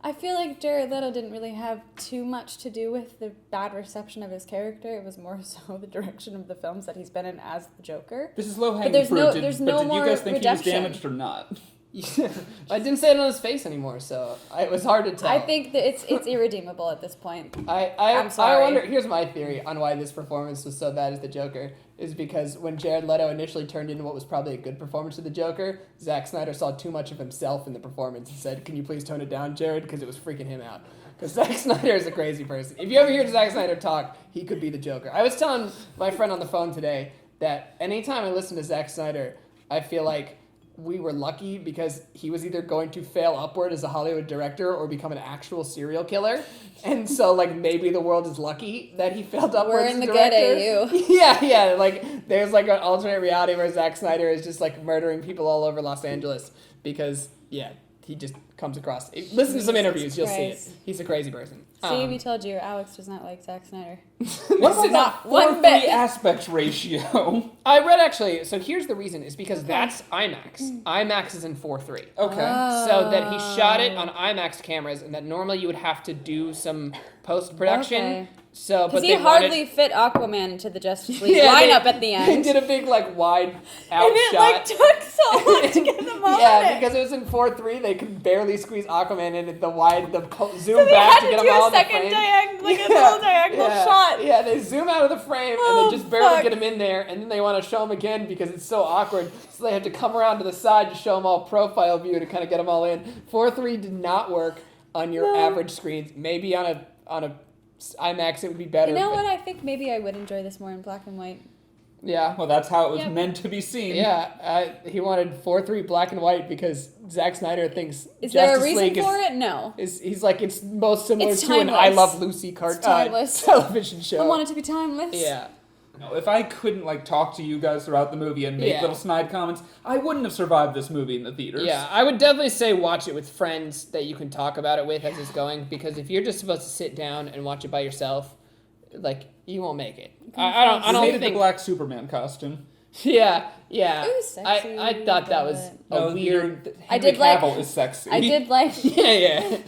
C: I feel like Jared Leto didn't really have too much to do with the bad reception of his character. It was more so the direction of the films that he's been in as the Joker.
A: This is low-hanging fruit. Did you guys think
C: redemption.
A: He was damaged or not?
B: I didn't say it on his face anymore, so it was hard to tell.
C: I think that it's irredeemable at this point.
B: I'm
C: sorry.
B: I wonder, here's my theory on why this performance was so bad as the Joker, is because when Jared Leto initially turned into what was probably a good performance of the Joker, Zack Snyder saw too much of himself in the performance and said, "Can you please tone it down, Jared?" Because it was freaking him out. Because Zack Snyder is a crazy person. If you ever hear Zack Snyder talk, he could be the Joker. I was telling my friend on the phone today that anytime I listen to Zack Snyder, I feel like we were lucky because he was either going to fail upward as a Hollywood director or become an actual serial killer. And so, like, maybe the world is lucky that he failed upwards as a director.
C: We're in the good AU.
B: Yeah. Like, there's, like, an alternate reality where Zack Snyder is just, like, murdering people all over Los Angeles because, yeah, he just comes across. Listen to some interviews, you'll see it. He's a crazy person.
C: See, we told you, Alex does not like Zack Snyder.
A: What about
C: one
A: bit aspect ratio?
B: I read, actually, so here's the reason, is because that's IMAX. IMAX is in 4:3.
A: Okay.
B: So that he shot it on IMAX cameras, and that normally you would have to do some post-production.
C: Okay.
B: So,
C: because he hardly fit Aquaman into the Justice League
B: Yeah,
C: lineup at the end.
B: They did a big, like, wide out
C: and it,
B: shot.
C: like, took so long to get them all
B: Yeah,
C: in it.
B: because it was in 4:3, they could barely squeeze Aquaman in at the zoom
C: So they
B: back
C: had
B: to
C: to
B: get
C: do
B: them all
C: a
B: in the
C: second
B: frame.
C: a little diagonal shot.
B: Yeah, they zoom out of the frame and
C: Oh,
B: they just barely
C: fuck.
B: get him in there, and then they want to show him again because it's so awkward. So they have to come around to the side to show them all profile view to kind of get them all in. 4:3 did not work on your average screens. Maybe on a IMAX it would be better.
C: You know what? I think maybe I would enjoy this more in black and white.
B: Yeah.
A: Well, that's how it was meant to be seen.
B: Yeah, he wanted 4:3 black and white because Zack Snyder thinks
C: Is
B: Justice
C: there a reason
B: League
C: for it? No.
B: He's like, it's most similar
C: It's
B: to an
C: timeless.
B: I Love Lucy
C: It's timeless.
B: television show.
C: I want it to be timeless.
B: Yeah.
A: No, if I couldn't like talk to you guys throughout the movie and make
B: Yeah.
A: little snide comments, I wouldn't have survived this movie in the theaters.
B: Yeah, I would definitely say watch it with friends that you can talk about it with as it's going, because if you're just supposed to sit down and watch it by yourself, like, you won't make it. I
A: I
B: don't
A: hated
B: think...
A: the black Superman costume.
B: Yeah.
C: It was sexy,
B: I thought that was
C: but-
B: a weird...
C: I did like-
A: Cavill is sexy.
C: I did like.
B: Yeah.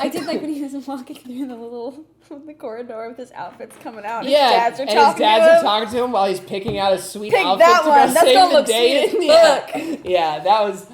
C: I did like when he was walking through the corridor with his outfits coming out. And
B: Yeah,
C: his dads are
B: and his
C: talking
B: dads
C: to
B: are
C: him.
B: talking to him while he's picking out a sweet
C: Pick
B: outfit
C: that
B: to
C: one.
B: go
C: That's
B: save
C: gonna
B: the
C: look
B: day.
C: sweet as
B: Yeah.
C: fuck.
B: Yeah, that was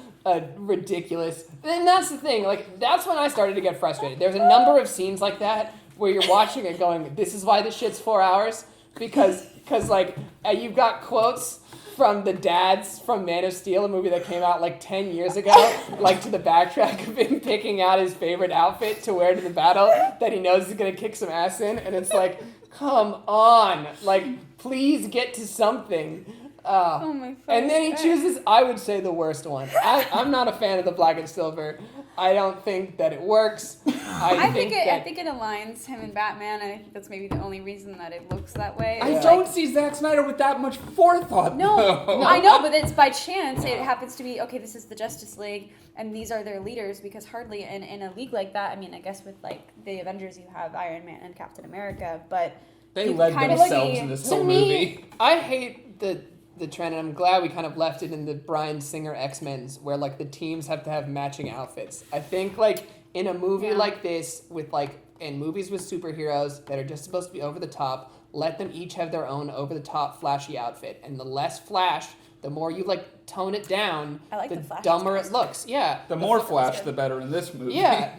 B: ridiculous. And that's the thing. Like, that's when I started to get frustrated. There's a number of scenes like that where you're watching it going, "This is why this shit's 4 hours," because like you've got quotes from the dads from Man of Steel, a movie that came out like 10 years ago, like to the backtrack of him picking out his favorite outfit to wear to the battle that he knows is gonna kick some ass in, and it's like, come on, like, please get to something.
C: Oh my god.
B: And then he chooses, I would say, the worst one. I'm not a fan of the black and silver. I don't think that it works.
C: I think it aligns him and Batman, and I think that's maybe the only reason that it looks that way.
A: I
C: It's
A: don't
C: like-
A: see Zack Snyder with that much forethought.
C: No,
A: though.
C: I know, but it's by chance. It happens to be, okay, this is the Justice League, and these are their leaders, because hardly in a league like that, I mean, I guess with, like, the Avengers, you have Iron Man and Captain America, but...
A: They
C: you
A: led
C: kind of
A: themselves
C: see-
A: in this
B: To
A: whole
B: me,
A: movie.
B: I hate the trend, and I'm glad we kind of left it in the Bryan Singer X-Men's, where, like, the teams have to have matching outfits. I think, like, in a movie
C: Yeah.
B: like this, with, like, in movies with superheroes that are just supposed to be over the top, let them each have their own over-the-top flashy outfit. And the less flash, the more you, like, tone it down,
C: I like
B: the
C: the flash
B: dumber
C: ones.
B: it looks. Yeah.
A: The more flash, the better in this movie.
B: Yeah.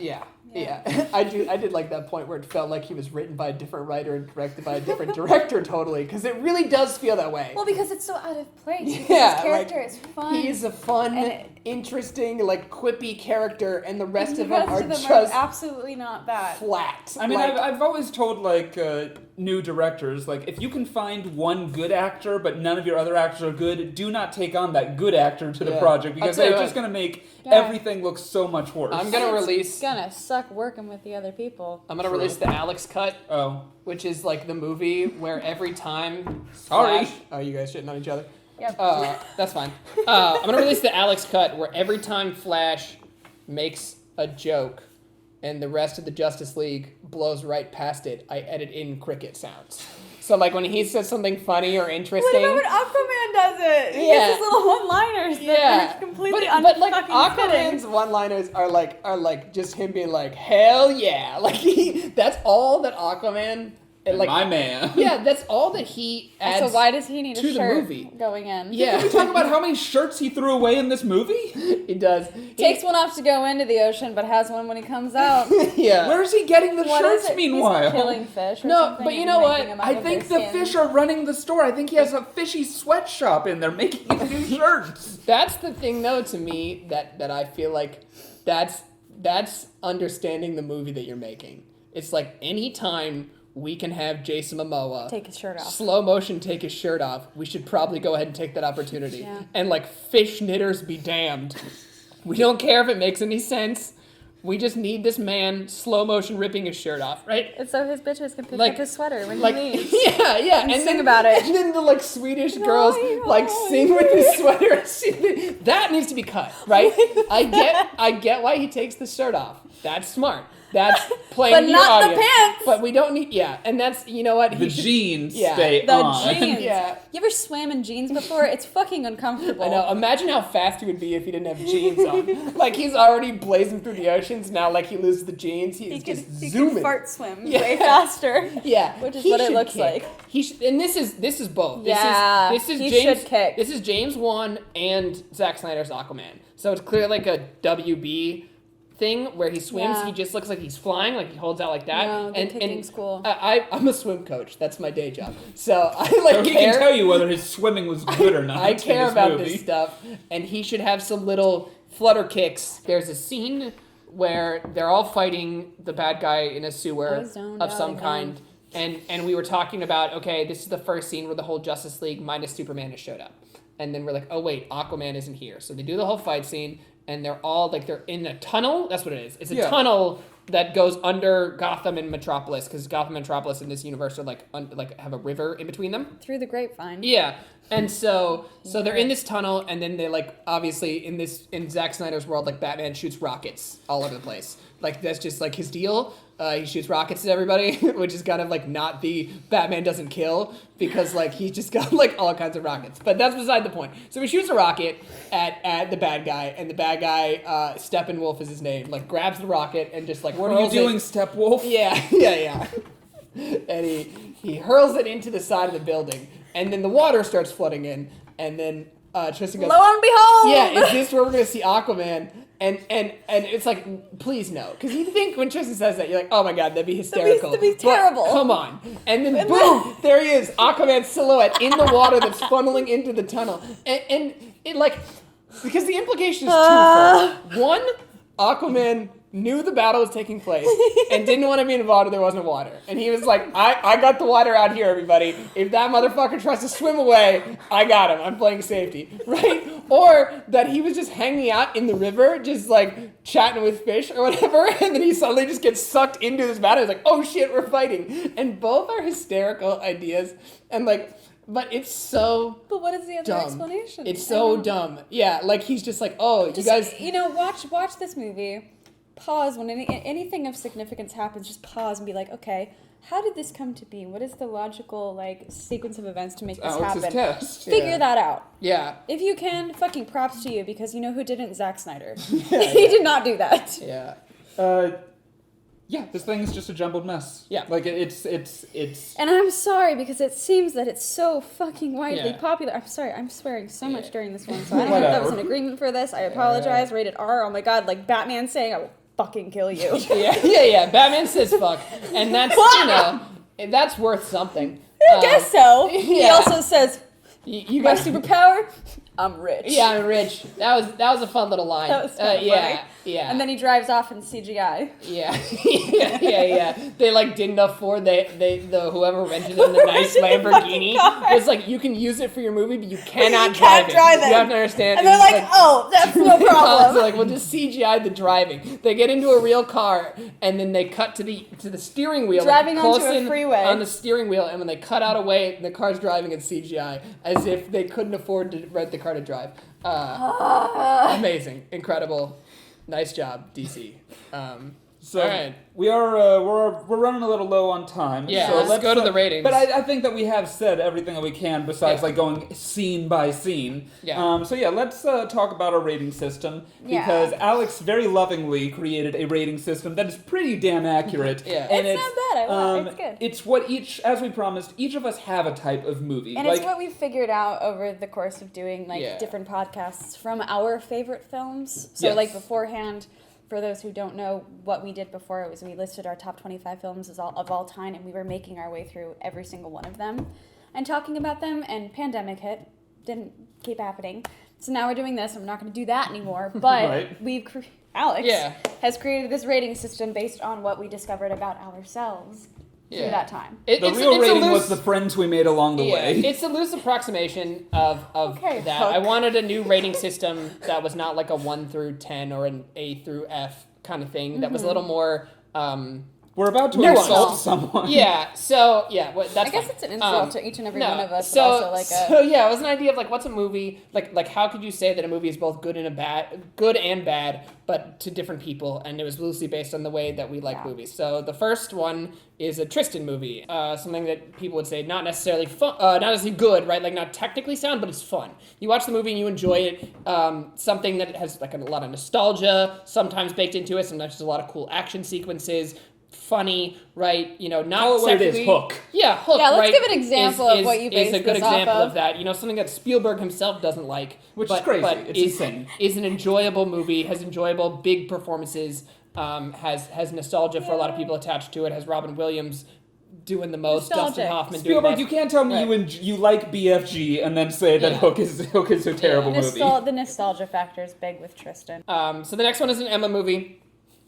B: I did like that point where it felt like he was written by a different writer and directed by a different director, totally, because it really does feel that way.
C: Well, because it's so out of place. Because
B: Yeah,
C: his character
B: like,
C: is fun.
B: He's a fun,
C: And it-
B: interesting, like, quippy character, and the rest
C: the
B: of them
C: rest
B: are
C: of them
B: just
C: absolutely not that.
B: flat.
A: I mean,
B: like,
A: I've always told, like, new directors, like, if you can find one good actor, but none of your other actors are good, do not take on that good actor to the
B: Yeah.
A: project,
B: I'll
A: because
B: tell you
A: they're
B: what.
A: just going to make
C: Yeah.
A: everything look so much worse.
B: I'm gonna release
C: It's gonna suck working with the other people.
B: I'm gonna
A: True.
B: release the Alex cut,
A: Oh.
B: which is like the movie where every time
A: Sorry.
B: Flash, oh, you guys shitting on each other.
C: Yep.
B: That's fine. I'm gonna release the Alex cut where every time Flash makes a joke and the rest of the Justice League blows right past it, I edit in cricket sounds. So like when he says something funny or interesting.
C: What about when Aquaman does it? He
B: Yeah.
C: gets his little one-liners that
B: Yeah,
C: are completely
B: but like
C: unfucking fitting.
B: Aquaman's one-liners are like just him being like, hell yeah, like that's all that Aquaman, like
A: My man.
B: yeah, that's all that he adds.
C: So why does he need a
B: to the
C: shirt
B: movie.
C: going in?
B: Yeah,
A: Can we talk about how many shirts he threw away in this movie?
B: he does.
C: Takes one off to go into the ocean, but has one when he comes out.
B: Yeah.
A: Where is he getting the
C: What is
A: shirts,
C: it?
A: meanwhoa?
C: He's killing fish or
B: No,
C: something
B: but you
C: and
B: know what?
C: making them out
A: I
C: of
A: think
C: their
A: the
C: skins.
A: fish are running the store. I think he has a fishy sweatshop in there making these new shirts.
B: That's the thing, though, to me that I feel like that's understanding the movie that you're making. It's like anytime we can have Jason Momoa
C: Take his shirt off.
B: slow motion take his shirt off, we should probably go ahead and take that opportunity.
C: Yeah.
B: And like fish knitters be damned. We don't care if it makes any sense. We just need this man slow motion ripping his shirt off, right?
C: And so his bitches can pick
B: Like-
C: up his sweater when
B: Like
C: he leaves.
B: yeah,
C: And sing about it.
B: And then the like Swedish girls like sing with his sweater. That needs to be cut, right? I get why he takes the shirt off. That's smart. That's playing
C: But
B: to your
C: not the
B: audience.
C: pants.
B: But we don't need and that's you know what
A: The
B: he should,
A: jeans
B: yeah.
A: stay
C: The
A: on.
C: jeans.
B: Yeah.
C: You ever swam in jeans before? It's fucking uncomfortable.
B: I know. Imagine how fast he would be if he didn't have jeans on. Like he's already blazing through the oceans. Now, like he loses the jeans,
C: He
B: he's
C: could,
B: just
C: he
B: zooming.
C: could fart swim
B: Yeah.
C: way faster.
B: Yeah,
C: Which is
B: he
C: what it
B: should
C: looks
B: kick.
C: like.
B: He should, and this is both.
C: Yeah,
B: this is
C: he
B: James.
C: should kick.
B: This is James Wan and Zack Snyder's Aquaman. So it's clearly like a WB thing where he swims.
C: Yeah.
B: He just looks like he's flying, like he holds out like that.
C: No, the kicking's cool.
B: I'm a swim coach. That's my day job. So I like
A: So he
B: care.
A: can tell you whether his swimming was good or not.
B: I
A: in
B: care
A: this
B: about
A: movie.
B: this stuff, and he should have some little flutter kicks. There's a scene where they're all fighting the bad guy in a
C: I
B: sewer
C: was zoned
B: of
C: out
B: some
C: again.
B: kind, and we were talking about, okay, this is the first scene where the whole Justice League minus Superman has showed up, and then we're like, oh wait, Aquaman isn't here. So they do the whole fight scene, and they're all like they're in a tunnel. That's what it is. It's a
A: Yeah.
B: tunnel that goes under Gotham and Metropolis, because Gotham and Metropolis in this universe are like have a river in between them.
C: Through the grapevine.
B: Yeah. And so they're in this tunnel, and then they like obviously in Zack Snyder's world, like Batman shoots rockets all over the place. Like that's just like his deal. He shoots rockets at everybody, which is kind of like not the Batman doesn't kill, because like he just got like all kinds of rockets. But that's beside the point. So he shoots a rocket at the bad guy, and the bad guy, Steppenwolf is his name, like grabs the rocket and just like
A: What are you doing, Steppenwolf?
B: Yeah. And he hurls it into the side of the building, and then the water starts flooding in, and then Tristan goes,
C: lo and behold!
B: yeah, is this where we're gonna see Aquaman? And it's like, please no. Because you think when Tristan says that, you're like, oh my god, that'd be hysterical.
C: That'd be terrible.
B: But come on. And then boom, there he is, Aquaman's silhouette in the water that's funneling into the tunnel. And it like, because the implication is twofold. One, Aquaman knew the battle was taking place and didn't want to be in water there wasn't water. And he was like, I got the water out here, everybody. If that motherfucker tries to swim away, I got him. I'm playing safety. Right? Or that he was just hanging out in the river, just like chatting with fish or whatever, and then he suddenly just gets sucked into this battle. He's like, oh shit, we're fighting. And both are hysterical ideas. And like, but it's so
C: But what is the other
B: dumb.
C: explanation?
B: It's so dumb. Yeah, like he's just like, oh, you guys...
C: watch this movie. Pause when anything of significance happens. Just pause and be like, okay, how did this come to be? What is the logical like sequence of events to make this
A: Alex's
C: happen?
A: test.
C: Figure that out.
B: Yeah.
C: If you can, fucking props to you, because you know who didn't? Zack Snyder. He did not do that.
B: Yeah.
A: Yeah, this thing is just a jumbled mess.
B: Yeah.
A: Like, it's...
C: And I'm sorry, because it seems that it's so fucking widely
B: Yeah.
C: popular. I'm sorry, I'm swearing so much during this one, so I don't know if that was an agreement for this. I apologize. Rated R. Oh my god, like Batman saying, I will fucking kill you.
B: Yeah. Batman says fuck. And that's, that's worth something.
C: I guess so. He
B: yeah.
C: also says,
B: You
C: my
B: guys...
C: superpower, I'm rich.
B: Yeah, I'm rich. That was a fun little line.
C: That was kind of funny.
B: Yeah.
C: And then he drives off in CGI.
B: Yeah. They like didn't afford the whoever rented him the nice Lamborghini was like, you can use it for your movie, but you cannot drive it. You have to understand.
C: And they're like, oh, that's no problem.
B: They're like, we'll just CGI the driving. They get into a real car, and then they cut to the steering wheel.
C: Driving
B: close
C: onto a
B: in
C: freeway.
B: on the steering wheel, and when they cut out away, the car's driving in CGI, as if they couldn't afford to rent the car to drive. Amazing, incredible. Nice job, DC.
A: So
B: all right.
A: we're running a little low on time.
B: Yeah,
A: so
B: let's go to the ratings.
A: But I think that we have said everything that we can besides like going scene by scene.
B: Yeah.
A: So let's talk about our rating system, because Alex very lovingly created a rating system that is pretty damn accurate.
B: Yeah.
A: And
C: It's not bad. It's good.
A: It's what as we promised, each of us have a type of movie.
C: And
A: like,
C: it's what we've figured out over the course of doing different podcasts from our favorite films. So
A: Yes.
C: like beforehand, for those who don't know, what we did before was we listed our top 25 films of all time, and we were making our way through every single one of them and talking about them, and pandemic hit. Didn't keep happening. So now we're doing this, and we're not going to do that anymore. But
A: Right.
C: Alex has created this rating system based on what we discovered about ourselves through that time.
A: The real rating was the friends we made along the way.
B: It's a loose approximation of that.
C: Hook.
B: I wanted a new rating system that was not like a 1 through 10 or an A through F kind of thing. That was a little more...
A: We're about to
B: nuanced.
A: insult someone.
B: Yeah, so, that's
C: I guess
B: fine.
C: it's an insult to each and every one of us,
B: So,
C: but also like
B: it was an idea of like, what's a movie, like how could you say that a movie is both good and bad, but to different people, and it was loosely based on the way that we like movies. So the first one is a Tristan movie, something that people would say not necessarily fun, not necessarily good, right? Like not technically sound, but it's fun. You watch the movie and you enjoy it. Something that has like a lot of nostalgia sometimes baked into it. Sometimes there's a lot of cool action sequences. Funny, right? Not
A: Call it what it is, Hook.
B: Yeah, Hook.
C: Yeah, let's
B: right,
C: give an example of what you
B: is
C: based
B: a good
C: this off
B: example
C: of.
B: of that. Something that Spielberg himself doesn't like,
A: Which is crazy.
B: but
A: It's
B: is
A: insane.
B: Is an enjoyable movie. Has enjoyable big performances. Has nostalgia for a lot of people attached to it. Has Robin Williams doing the most.
C: Nostalgic.
B: Dustin Hoffman
A: Spielberg,
B: doing
A: you
B: the
A: can't tell me you like BFG and then say that Hook is a terrible movie.
C: The nostalgia factor is big with Tristan.
B: So the next one is an Emma movie.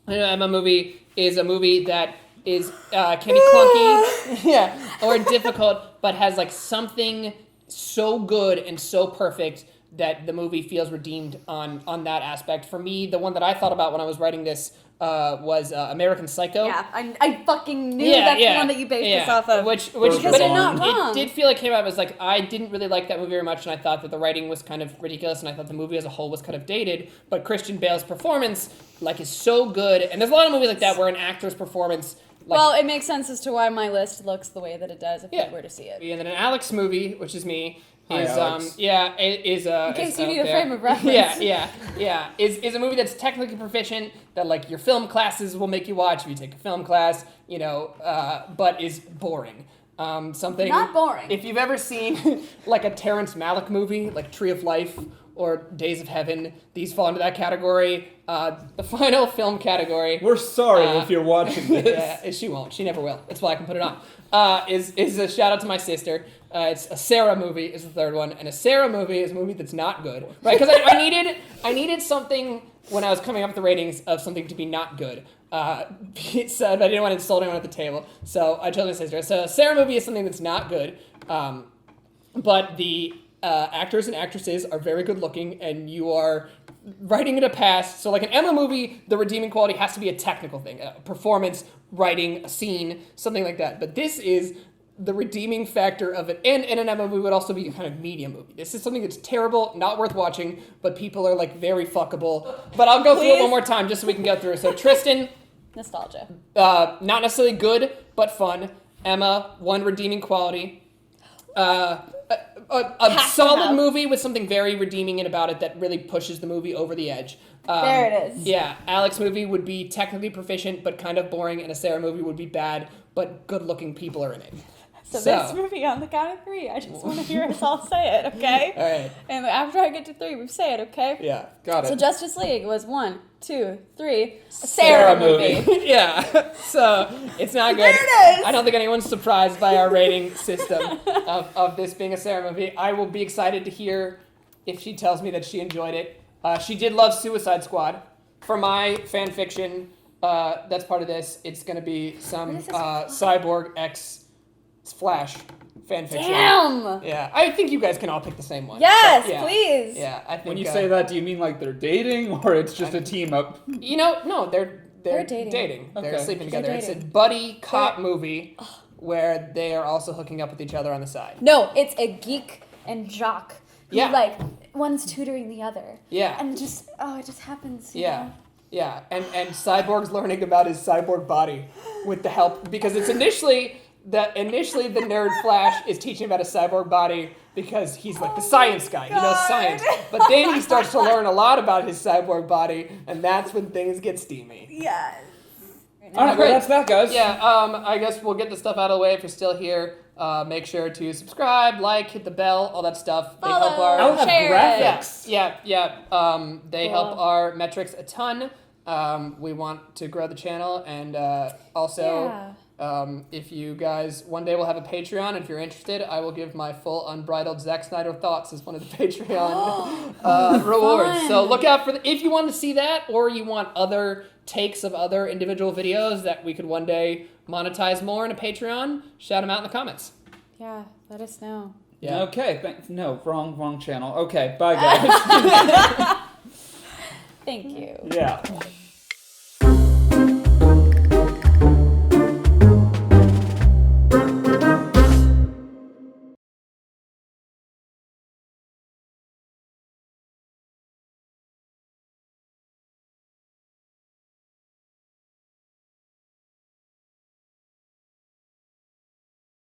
B: An Emma movie is a movie that is can be clunky or difficult, but has like something so good and so perfect that the movie feels redeemed on that aspect. For me, the one that I thought about when I was writing this was American Psycho.
C: Yeah, I fucking knew that's the one that you based this off of.
B: Which
C: because
B: but
C: you're not wrong.
B: It did feel like it came out as like, I didn't really like that movie very much, and I thought that the writing was kind of ridiculous, and I thought the movie as a whole was kind of dated, but Christian Bale's performance like is so good, and there's a lot of movies like that where an actor's performance like,
C: well, it makes sense as to why my list looks the way that it does if you were to see it.
B: And then an Alex movie, which is me, is
C: in case you need a frame of reference.
B: Is a movie that's technically proficient, that like your film classes will make you watch if you take a film class, but is boring. Something
C: not boring.
B: If you've ever seen like a Terrence Malick movie, like Tree of Life or Days of Heaven, these fall into that category. The final film category.
A: We're sorry if you're watching this.
B: Yeah, she won't. She never will. That's why I can put it on. Is a shout out to my sister. It's a Sarah movie is the third one, and a Sarah movie is a movie that's not good, right? Because I needed something when I was coming up with the ratings of something to be not good. But I didn't want to insult anyone at the table, so I told my sister. So a Sarah movie is something that's not good, but the actors and actresses are very good looking, and you are writing it a pass. So like an Emma movie, the redeeming quality has to be a technical thing, a performance, writing, a scene, something like that. But this is the redeeming factor of it, and an Emma movie would also be a kind of media movie. This is something that's terrible, not worth watching, but people are like very fuckable. But I'll go through it one more time just so we can go through. So Tristan,
C: nostalgia.
B: Not necessarily good, but fun. Emma, one redeeming quality. A solid movie with something very redeeming about it that really pushes the movie over the edge.
C: There it is.
B: Yeah, Alex movie would be technically proficient but kind of boring, and a Sarah movie would be bad but good-looking people are in it.
C: So this movie on the count of 3, I just want to hear us all say it, okay?
B: All right.
C: And after I get to 3, we say it, okay?
B: Yeah, got it.
C: So Justice League was 1, 2, 3. A Sarah movie.
B: Yeah. So it's not good.
C: There it is.
B: I don't think anyone's surprised by our rating system of this being a Sarah movie. I will be excited to hear if she tells me that she enjoyed it. She did love Suicide Squad. For my fan fiction, that's part of this. It's going to be some Cyborg X Flash fan fiction.
C: Damn!
B: Yeah, I think you guys can all pick the same one.
C: Yes,
B: Yeah.
C: please!
B: Yeah, I think
A: When you say that, do you mean like they're dating, or it's just a team up?
B: No, they're
C: dating.
B: They're
A: Okay.
B: sleeping
C: They're
B: together.
C: dating.
B: It's a buddy cop movie where they are also hooking up with each other on the side.
C: No, it's a geek and jock. Who,
B: Yeah.
C: like, one's tutoring the other.
B: Yeah.
C: And it just happens. you
B: Yeah.
C: know?
B: Yeah, and Cyborg's learning about his cyborg body with the help, because it's initially the nerd Flash is teaching about his cyborg body because he's like the science guy. He knows
C: God.
B: science. But then he starts to learn a lot about his cyborg body, and that's when things get steamy.
C: Yes.
A: All right, well, that's that, guys.
B: Yeah, I guess we'll get the stuff out of the way if you're still here. Make sure to subscribe, like, hit the bell, all that stuff. They help our...
A: I'll have
C: Share
A: graphics.
B: Yeah. They
C: Cool.
B: help our metrics a ton. We want to grow the channel, and also, if you guys, one day we'll have a Patreon, and if you're interested, I will give my full unbridled Zack Snyder thoughts as one of the Patreon rewards.
C: Fun.
B: So look out for if you want to see that, or you want other takes of other individual videos that we could one day monetize more in a Patreon, shout them out in the comments.
C: Yeah, let us know.
B: Yeah.
A: Okay. No, wrong channel. Okay. Bye, guys.
C: Thank you.
A: Yeah.